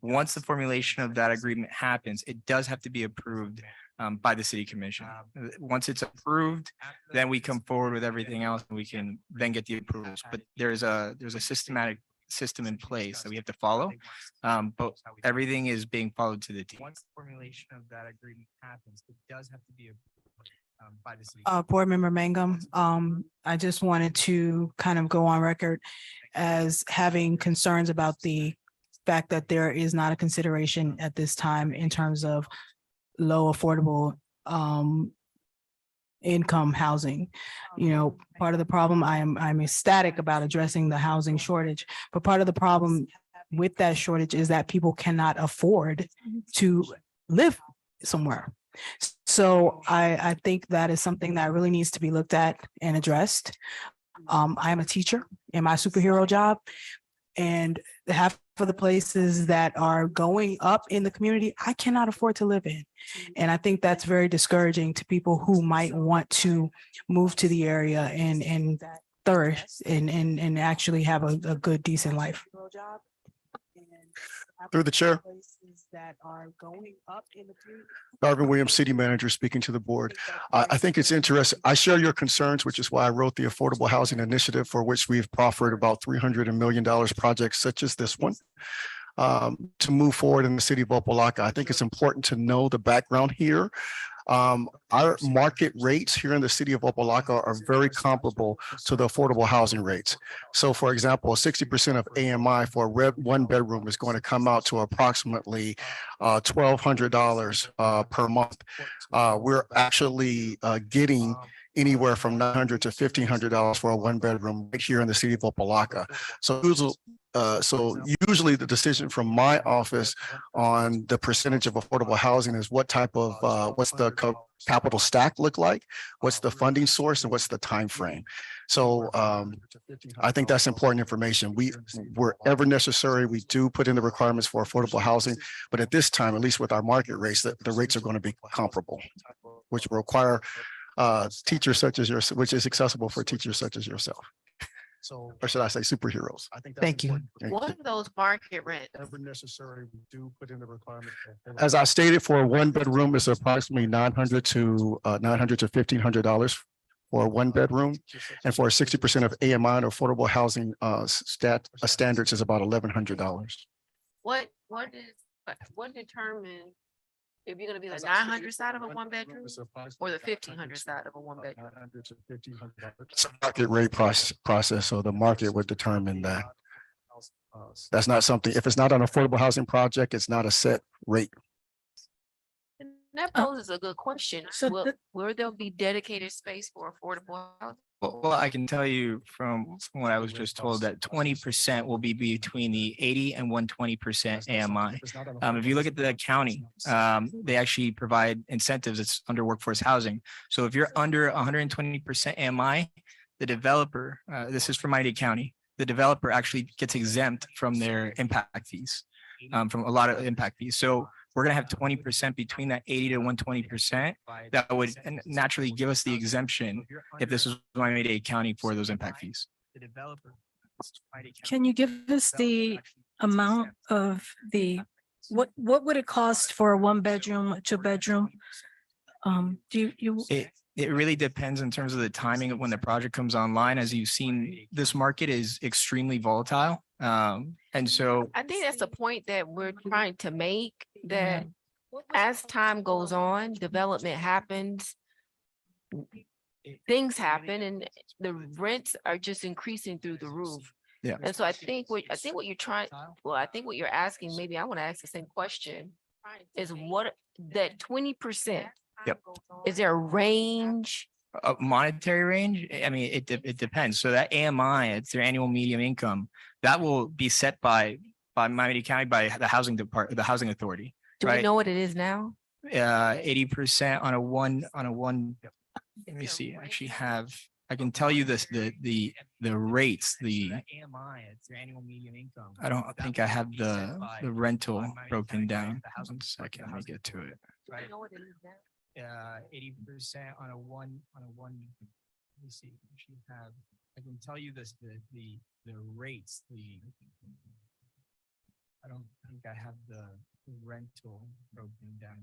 Once the formulation of that agreement happens, it does have to be approved by the city commission. Once it's approved, then we come forward with everything else and we can then get the approvals. But there's a systematic system in place that we have to follow. But everything is being followed to the T. Once the formulation of that agreement happens, it does have to be approved by the city. Board Member Mangum, I just wanted to kind of go on record as having concerns about the fact that there is not a consideration at this time in terms of low affordable income housing. You know, part of the problem, I'm ecstatic about addressing the housing shortage, but part of the problem with that shortage is that people cannot afford to live somewhere. So I think that is something that really needs to be looked at and addressed. I am a teacher in my superhero job, and half of the places that are going up in the community, I cannot afford to live in. And I think that's very discouraging to people who might want to move to the area and flourish and actually have a good, decent life. Through the chair. Places that are going up in the community. Darvin Williams, City Manager, speaking to the board. I think it's interesting. I share your concerns, which is why I wrote the Affordable Housing Initiative, for which we've proffered about $300 million projects such as this one to move forward in the city of Opa-locka. I think it's important to know the background here. Our market rates here in the city of Opa-locka are very comparable to the affordable housing rates. So for example, 60% of AMI for a one bedroom is going to come out to approximately $1,200 per month. We're actually getting anywhere from $900 to $1,500 for a one bedroom right here in the city of Opa-locka. So usually the decision from my office on the percentage of affordable housing is what type of, what's the capital stack look like, what's the funding source, and what's the time frame. So I think that's important information. Wherever necessary, we do put in the requirements for affordable housing, but at this time, at least with our market rates, the rates are going to be comparable, which will require teachers such as yourself, which is accessible for teachers such as yourself. Or should I say superheroes? Thank you. What are those market rents? Whenever necessary, we do put in the requirement. As I stated, for a one bedroom, it's approximately $900 to $1,500 for a one bedroom. And for 60% of AMI or affordable housing standards is about $1,100. What determines if you're gonna be the 900 side of a one bedroom or the 1,500 side of a one bedroom? It's a market rate process, so the market would determine that. That's not something, if it's not an affordable housing project, it's not a set rate. And that poses a good question. So Will there be dedicated space for affordable housing? Well, I can tell you from what I was just told that 20% will be between the 80 and 120% AMI. If you look at the county, they actually provide incentives. It's under workforce housing. So if you're under 120% AMI, the developer, this is from Miami-Dade County, the developer actually gets exempt from their impact fees, from a lot of impact fees. So we're going to have 20% between that 80 to 120%. That would naturally give us the exemption if this was Miami-Dade County for those impact fees. can you give us the amount of what would it cost for a one bedroom, two bedroom? Do you? It really depends in terms of the timing of when the project comes online. As you've seen, this market is extremely volatile. And so I think that's the point that we're trying to make, that as time goes on, development happens, things happen, and the rents are just increasing through the roof. Yeah. And so I think what you're trying, well, I think what you're asking, maybe I want to ask the same question, is what that 20%. Yep. Is there a range? a monetary range, I mean, it depends. So that AMI, it's their annual median income, that will be set by Miami-Dade County, by the housing department, the housing authority. Do we know what it is now? 80% on a one, let me see, I actually have, I can tell you this, the rates, I don't think I have the rental broken down. 1 second, let me get to it. 80% on a one, let me see, I can tell you this, the rates, I don't think I have the rental broken down.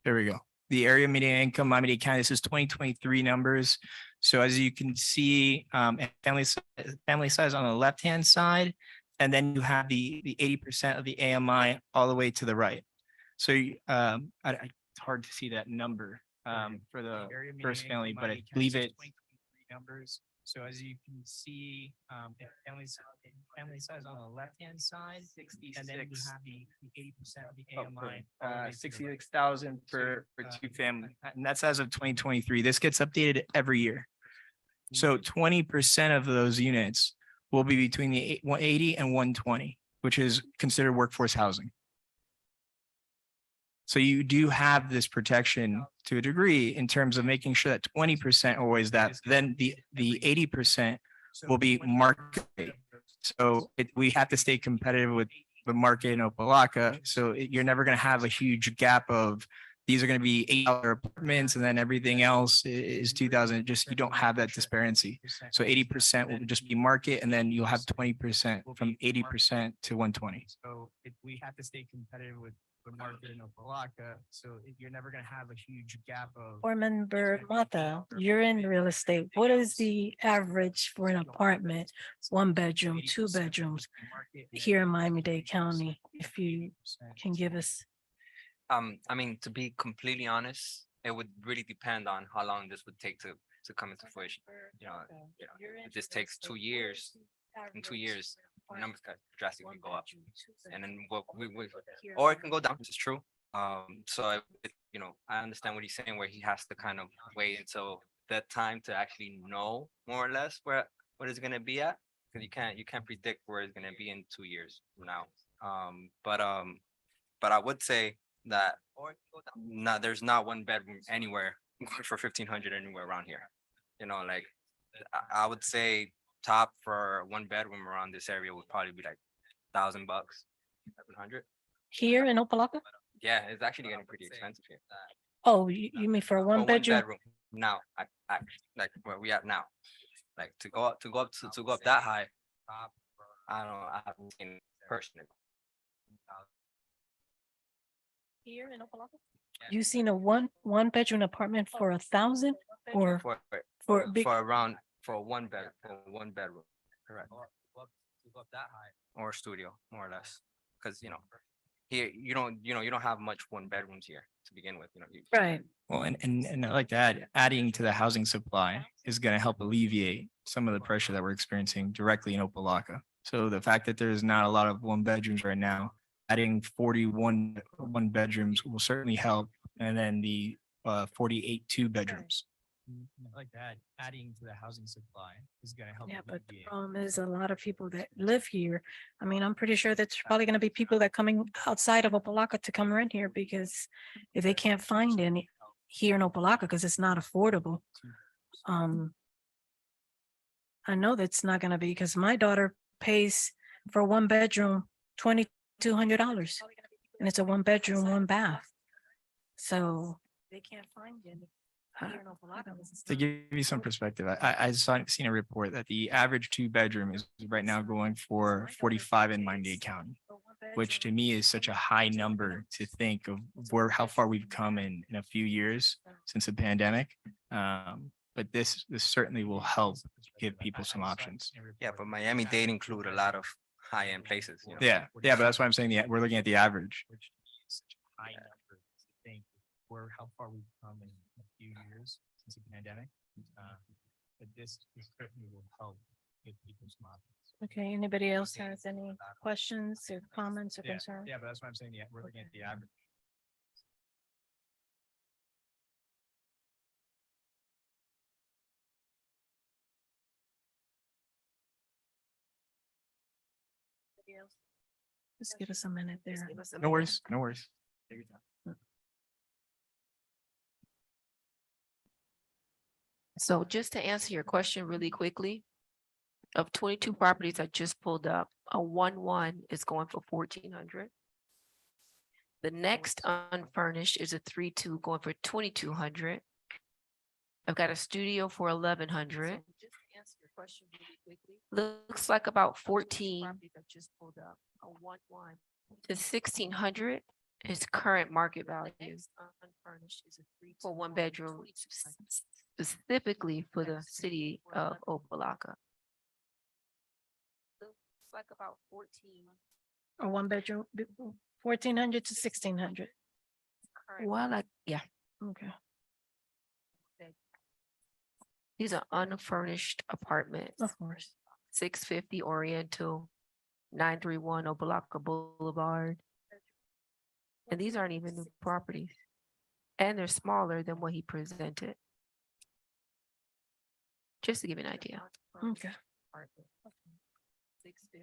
There we go. The area median income, Miami-Dade County, this is 2023 numbers. So as you can see, family size on the left-hand side, and then you have the 80% of the AMI all the way to the right. So it's hard to see that number for the first family, but I believe it. Numbers. So as you can see, family size on the left-hand side, 66, and then you have the 80% of the AMI, 66,000 for two family, and that's as of 2023. This gets updated every year. So 20% of those units will be between the 180 and 120, which is considered workforce housing. So you do have this protection to a degree in terms of making sure that 20% always that, then the 80% will be market rate. So we have to stay competitive with the market in Opa-locka. So you're never going to have a huge gap of these are going to be $8 apartments and then everything else is 2,000. Just you don't have that disparity. So 80% will just be market and then you'll have 20% from 80% to 120. So we have to stay competitive with the market in Opa-locka. So you're never going to have a huge gap of. Board Member Mata, you're in real estate. What is the average for an apartment, 1 bedroom, 2 bedrooms here in Miami-Dade County? If you can give us. I mean, to be completely honest, it would really depend on how long this would take to come into fruition. If this takes 2 years, in 2 years, the numbers could drastically go up. And then or it can go down, it's true. So, I understand what he's saying, where he has to kind of wait until that time to actually know more or less what it's gonna be at. Because you can't predict where it's gonna be in 2 years from now. But I would say that there's not 1 bedroom anywhere for 1,500 anywhere around here. Like I would say top for 1 bedroom around this area would probably be like $1,000, 700. Here in Opa-locka? Yeah, it's actually getting pretty expensive here. Oh, you mean for a For 1 bedroom? now, like where we at now, like to go up that high. I haven't seen it personally. Here in Opa-locka? You seen a one bedroom apartment for 1,000 or for big? For one bedroom, correct. Or studio, more or less, because here you don't have much 1 bedrooms here to begin with. Right. Well, and I like to add, adding to the housing supply is going to help alleviate some of the pressure that we're experiencing directly in Opa-locka. So the fact that there's not a lot of 1 bedrooms right now, adding 41 1 bedrooms will certainly help. And then the 48 2 bedrooms. Like that, adding to the housing supply is going to help. Yeah, but the problem is a lot of people that live here. I mean, I'm pretty sure that's probably going to be people that coming outside of Opa-locka to come rent here because if they can't find any here in Opa-locka because it's not affordable. I know that's not going to be because my daughter pays for 1 bedroom $2,200 and it's a 1 bedroom, 1 bath. So they can't find any. To give you some perspective, I seen a report that the average 2 bedroom is right now going for 45 in Miami-Dade County, which to me is such a high number to think of how far we've come in a few years since the pandemic. But this certainly will help give people some options. Yeah, but Miami-Dade include a lot of high-end places. Yeah, but that's why I'm saying we're looking at the average. How far we've come in a few years since the pandemic. But this certainly will help give people some options. Okay, anybody else has any questions or comments or concerns? Yeah, but that's why I'm saying we're looking at the average. Just give us a minute there. No worries, no worries. Take your time. So just to answer your question really quickly, of 22 properties I just pulled up, a 1-1 is going for 1,400. The next unfurnished is a 3-2 going for 2,200. I've got a studio for 1,100. Just to answer your question really quickly, looks like about 14 properties I just pulled up, a 1-1 to 1,600 is current market value. Unfurnished is a 3 for 1 bedroom, specifically for the city of Opa-locka. Looks like about 14. Or 1 bedroom, 1,400 to 1,600. Well, yeah. Okay. These are unfurnished apartments. Of course. 650 Oriental, 931 Opa-locka Boulevard. And these aren't even new properties. And they're smaller than what he presented. Just to give you an idea. Okay.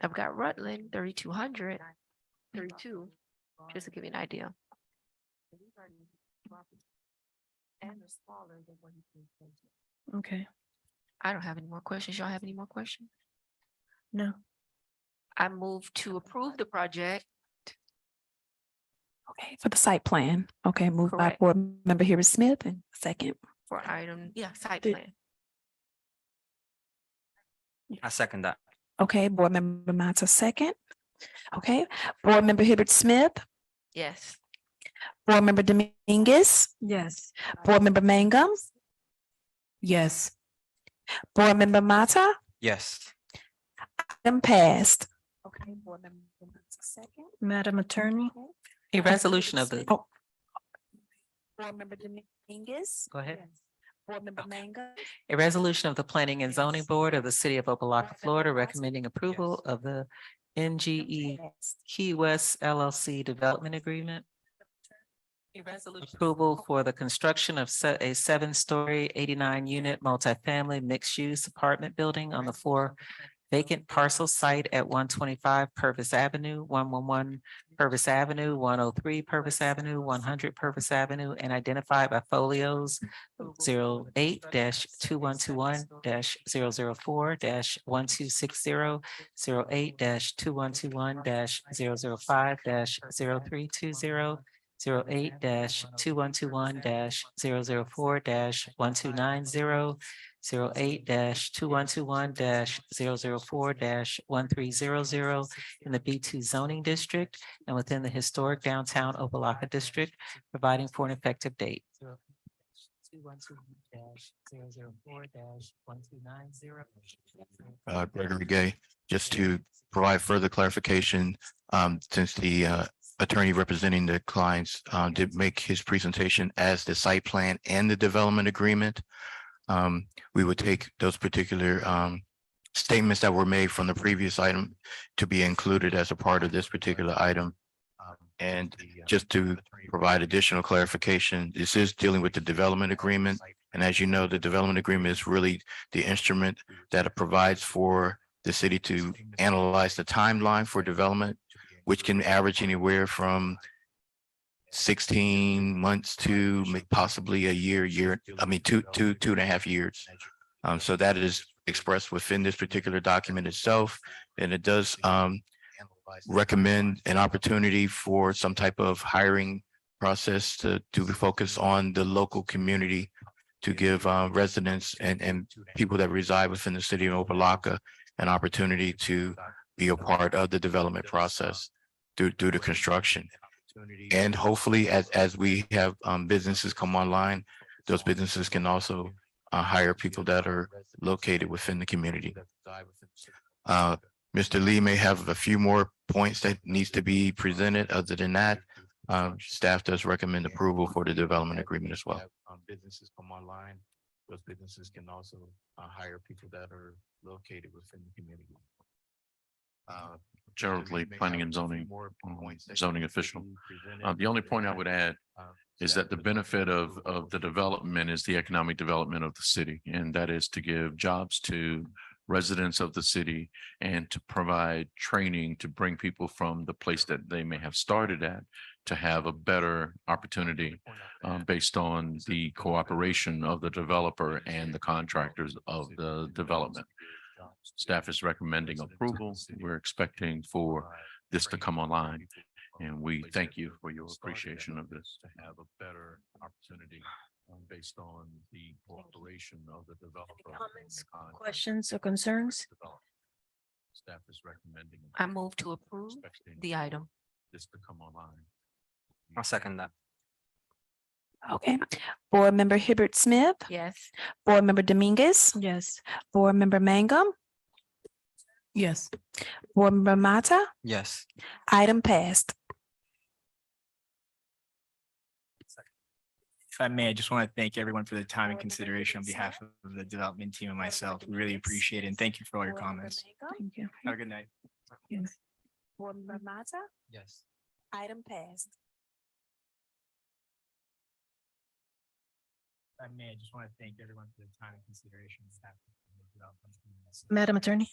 I've got Rutland, 3,200, 32, just to give you an idea. Okay, I don't have any more questions. Y'all have any more questions? no. I move to approve the project. Okay, for the site plan. Okay, moved by Correct. Board Member Hibbert Smith and second. For item, yeah, site Did- plan. I second that. Okay, Board Member Mata second. Okay, Board Member Hibbert Smith, Yes. Board Member Dominguez, Yes. Board Member Mangum, Yes. Board Member Mata, Yes. item passed. Okay, Board Member Mata second. Madam Attorney, A resolution of the, Oh. Board Member Dominguez. go ahead. Board Member Mangum. A resolution of the Planning and Zoning Board of the City of Opa-locka, Florida, recommending approval of the NGE Key West LLC Development Agreement. A resolution approval for the construction of a 7-story, 89-unit multifamily mixed-use apartment building on the 4 vacant parcel site at 125 Purvis Avenue, 111 Purvis Avenue, 103 Purvis Avenue, 100 Purvis Avenue, and identified by folios 08-2121-004-1260, 08-2121-005-0320, 08-2121-004-1290, 08-2121-004-1300 in the B2 zoning district and within the historic downtown Opa-locka district, providing for an effective date. 212-004-1290. Gregory Gay, just to provide further clarification, since the attorney representing the clients did make his presentation as the site plan and the development agreement. We would take those particular statements that were made from the previous item to be included as a part of this particular item. And just to provide additional clarification, this is dealing with the development agreement. And as you know, the development agreement is really the instrument that provides for the city to analyze the timeline for development, which can average anywhere from 16 months to possibly a year, two and a half years. So that is expressed within this particular document itself. And it does recommend an opportunity for some type of hiring process to focus on the local community, to give residents and people that reside within the city of Opa-locka an opportunity to be a part of the development process due to construction. And hopefully, as we have businesses come online, those businesses can also hire people that are located within the community. Mr. Lee may have a few more points that needs to be presented. Other than that, staff does recommend approval for the development agreement as well. Businesses come online, those businesses can also hire people that are located within the community. Gerald Lee, Planning and Zoning, zoning official. The only point I would add is that the benefit of the development is the economic development of the city, and that is to give jobs to residents of the city and to provide training to bring people from the place that they may have started at to have a better opportunity based on the cooperation of the developer and the contractors of the development. Staff is recommending approval. We're expecting for this to come online, and we thank you for your appreciation of this. To have a better opportunity based on the cooperation of the developer. comments, questions or concerns? Staff is recommending. I move to approve the item. This to come online. I'll second that. Okay, Board Member Hibbert Smith, Yes. Board Member Dominguez, Yes. Board Member Mangum, Yes. Board Member Mata, Yes. item passed. If I may, I just want to thank everyone for the time and consideration on behalf of the development team and myself. We really appreciate it. And thank you for all your comments. Thank you. Have a good night. Board Member Mata, Yes. item passed. If I may, I just want to thank everyone for the time and consideration on behalf of the development team and myself. Madam Attorney?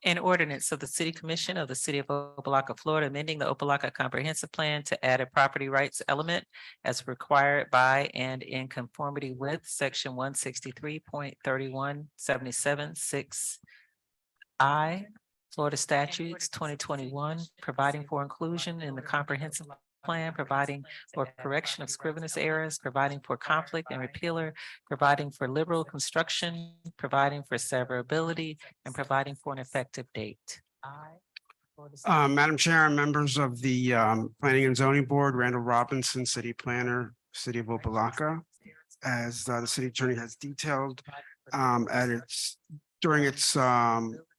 An ordinance of the City Commission of the City of Opa-locka, Florida, amending the Opa-locka Comprehensive Plan to add a property rights element as required by and in conformity with Section 163.3177(6) Florida Statutes 2021, providing for inclusion in the comprehensive plan, providing for correction of scrivener's errors, providing for conflict and repealer, providing for liberal construction, providing for severability, and providing for an effective date. Madam Chair and members of the Planning and Zoning Board, Randall Robinson, City Planner, City of Opa-locka. As the city attorney has detailed, during its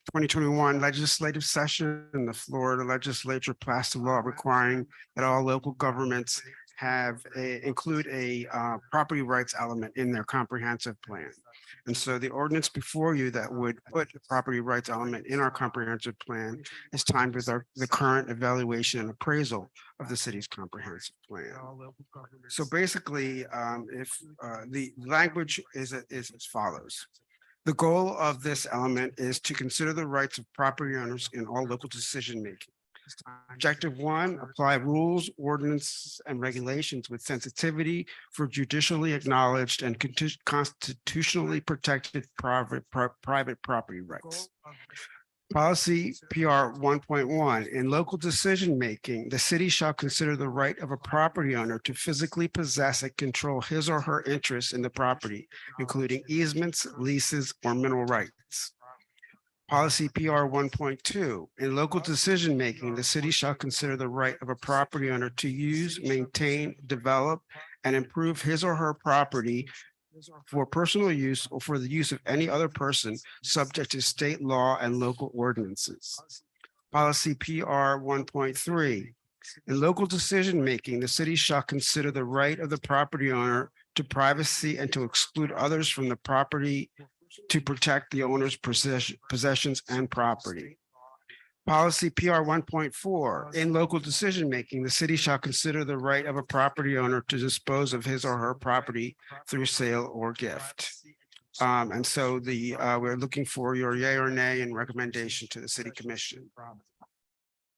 2021 legislative session, the Florida legislature passed a law requiring that all local governments include a property rights element in their comprehensive plan. And so the ordinance before you that would put a property rights element in our comprehensive plan is timed with the current evaluation and appraisal of the city's comprehensive plan. So basically, if the language is as follows. The goal of this element is to consider the rights of property owners in all local decision-making. Objective 1, apply rules, ordinances, and regulations with sensitivity for judicially acknowledged and constitutionally protected private property rights. Policy PR 1.1, in local decision-making, the city shall consider the right of a property owner to physically possess and control his or her interests in the property, including easements, leases, or mineral rights. Policy PR 1.2, in local decision-making, the city shall consider the right of a property owner to use, maintain, develop, and improve his or her property for personal use or for the use of any other person subject to state law and local ordinances. Policy PR 1.3, in local decision-making, the city shall consider the right of the property owner to privacy and to exclude others from the property to protect the owner's possessions and property. Policy PR 1.4, in local decision-making, the city shall consider the right of a property owner to dispose of his or her property through sale or gift. And so we're looking for your yay or nay and recommendation to the City Commission.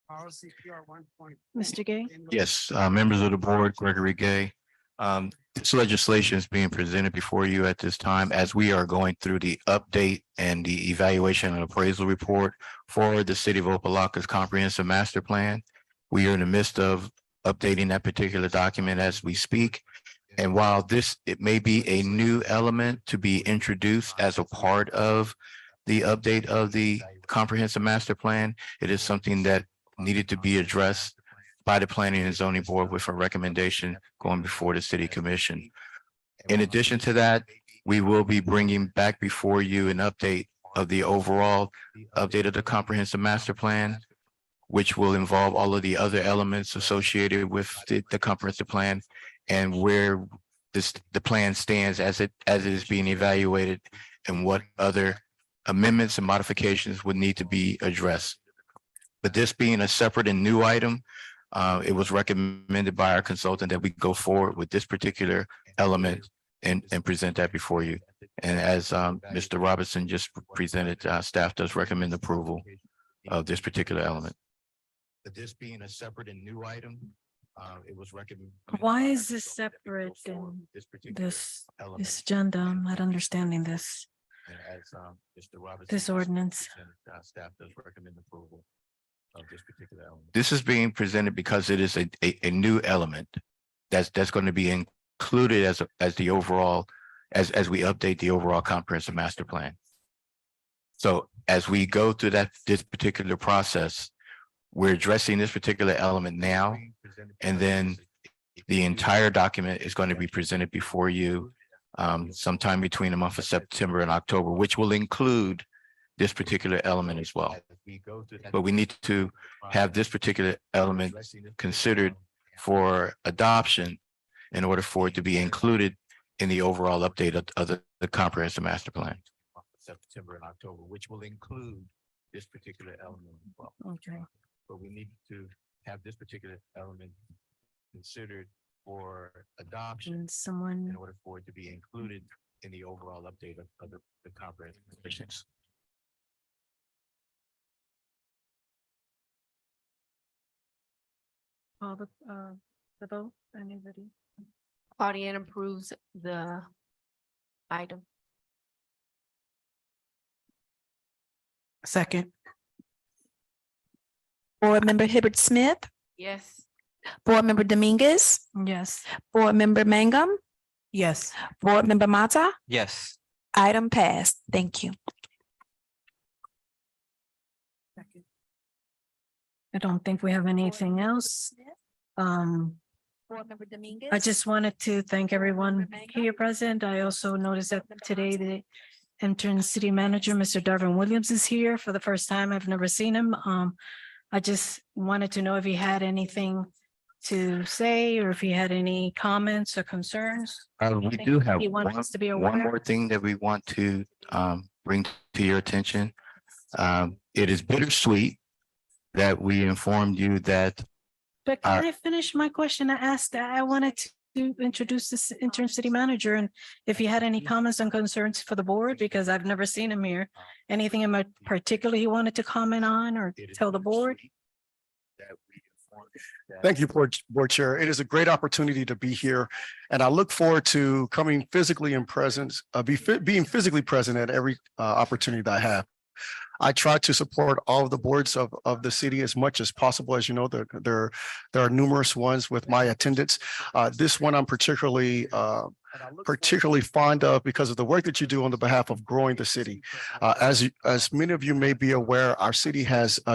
Policy PR 1. Mr. Gay? Yes, members of the board, Gregory Gay. This legislation is being presented before you at this time as we are going through the update and the evaluation and appraisal report for the City of Opa-locka's comprehensive master plan. We are in the midst of updating that particular document as we speak. And while it may be a new element to be introduced as a part of the update of the comprehensive master plan, it is something that needed to be addressed by the Planning and Zoning Board with a recommendation going before the City Commission. In addition to that, we will be bringing back before you an update of the overall update of the comprehensive master plan, which will involve all of the other elements associated with the comprehensive plan and where the plan stands as it is being evaluated and what other amendments and modifications would need to be addressed. But this being a separate and new item, it was recommended by our consultant that we go forward with this particular element and present that before you. And as Mr. Robinson just presented, staff does recommend approval of this particular element. This being a separate and new item, it was recommended. Why is this separate than this agenda? I'm not understanding this. And as Mr. Robinson This ordinance. Staff does recommend approval of this particular element. This is being presented because it is a new element that's going to be included as the overall, as we update the overall comprehensive master plan. So as we go through this particular process, we're addressing this particular element now, and then the entire document is going to be presented before you sometime between the month of September and October, which will include this particular element as well. But we need to have this particular element considered for adoption in order for it to be included in the overall update of the comprehensive master plan. September and October, which will include this particular element as well. Okay. But we need to have this particular element considered for adoption And someone. in order for it to be included in the overall update of the comprehensive. call the vote? Anybody? Claudia approves the item. Second. Board Member Hibbert Smith, Yes. Board Member Dominguez, Yes. Board Member Mangum, Yes. Board Member Mata, Yes. item passed. Thank you. I don't think we have anything else. Board Member Dominguez. I just wanted to thank everyone here present. I also noticed that today the interim city manager, Mr. Darvin Williams, is here for the first time. I've never seen him. I just wanted to know if he had anything to say or if he had any comments or concerns. We do have He wants us to be one aware. more thing that we want to bring to your attention. It is bittersweet that we informed you that But can I finish my question? I asked that I wanted to introduce this interim city manager and if he had any comments and concerns for the board, because I've never seen him here. Anything in particular he wanted to comment on or tell the board? Thank you, Board Chair. It is a great opportunity to be here, and I look forward to coming physically in presence, being physically present at every opportunity that I have. I try to support all of the boards of the city as much as possible. As you know, there are numerous ones with my attendance. This one I'm particularly fond of because of the work that you do on the behalf of growing the city. As many of you may be aware, our city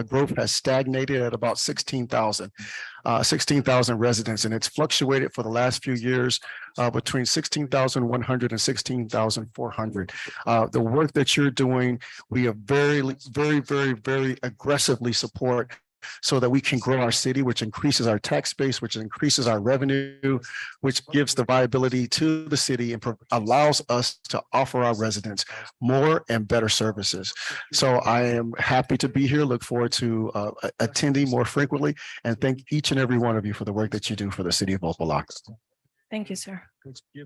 growth has stagnated at about 16,000 residents, and it's fluctuated for the last few years between 16,100 and 16,400. The work that you're doing, we are very aggressively support so that we can grow our city, which increases our tax base, which increases our revenue, which gives the viability to the city and allows us to offer our residents more and better services. So I am happy to be here. Look forward to attending more frequently, and thank each and every one of you for the work that you do for the city of Opa-locka. Thank you, sir.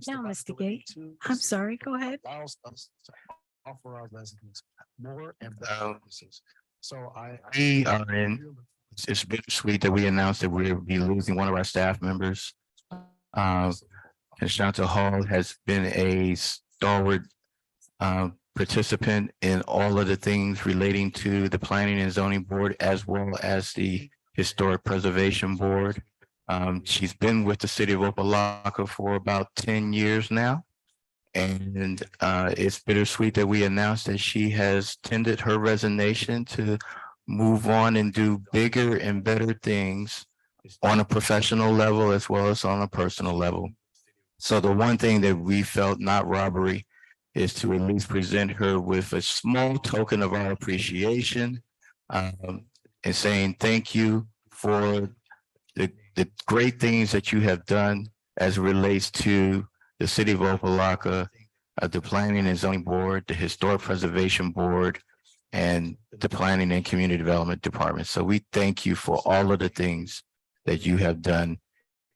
Now, Mr. Gate, I'm sorry, go ahead. Allows us to offer our residents more and better services. So it's bittersweet that we announced that we'll be losing one of our staff members. Constanta Hall has been a stalwart participant in all of the things relating to the Planning and Zoning Board as well as the Historic Preservation Board. She's been with the city of Opa-locka for about 10 years now. And it's bittersweet that we announced that she has tendered her resignation to move on and do bigger and better things on a professional level as well as on a personal level. So the one thing that we felt not robbery is to at least present her with a small token of our appreciation and saying thank you for the great things that you have done as it relates to the city of Opa-locka, the Planning and Zoning Board, the Historic Preservation Board, and the Planning and Community Development Department. So we thank you for all of the things that you have done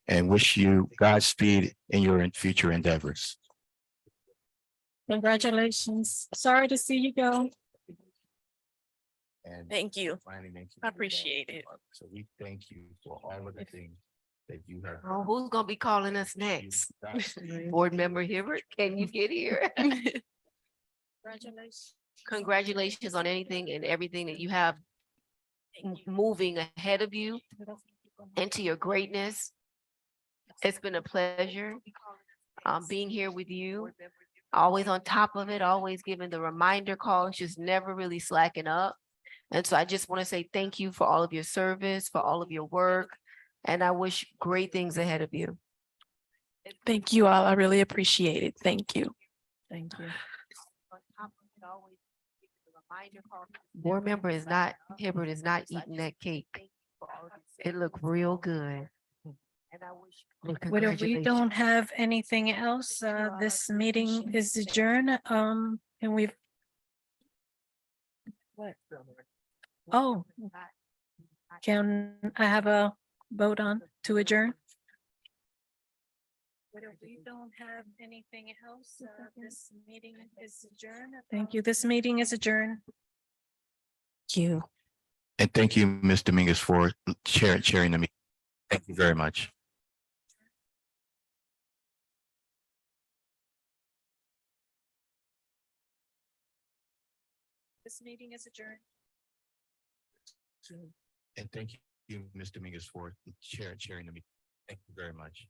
and wish you Godspeed in your future endeavors. Congratulations. Sorry to see you go. And Thank you. Planning and I appreciate it. So we thank you for all of the things that you have. Oh, who's gonna be calling us next? Board Member Hibbert, can you get here? Congratulations. Congratulations on anything and everything that you have moving ahead of you into your greatness. It's been a pleasure being here with you, always on top of it, always giving the reminder calls, just never really slacking up. And so I just want to say thank you for all of your service, for all of your work, and I wish great things ahead of you. Thank you all. I really appreciate it. Thank you. Thank you. Board member Hibbert is not eating that cake. It looked real good. Well, we Congratulations. don't have anything else. This meeting is adjourned. And we've. What? Oh. Can I have a vote on to adjourn? We don't have anything else. This meeting is adjourned. Thank you. This meeting is adjourned. Thank you. And thank you, Ms. Dominguez, for chairing the meeting. Thank you very much. This meeting is adjourned. And thank you, Ms. Dominguez, for chairing the meeting. Thank you very much.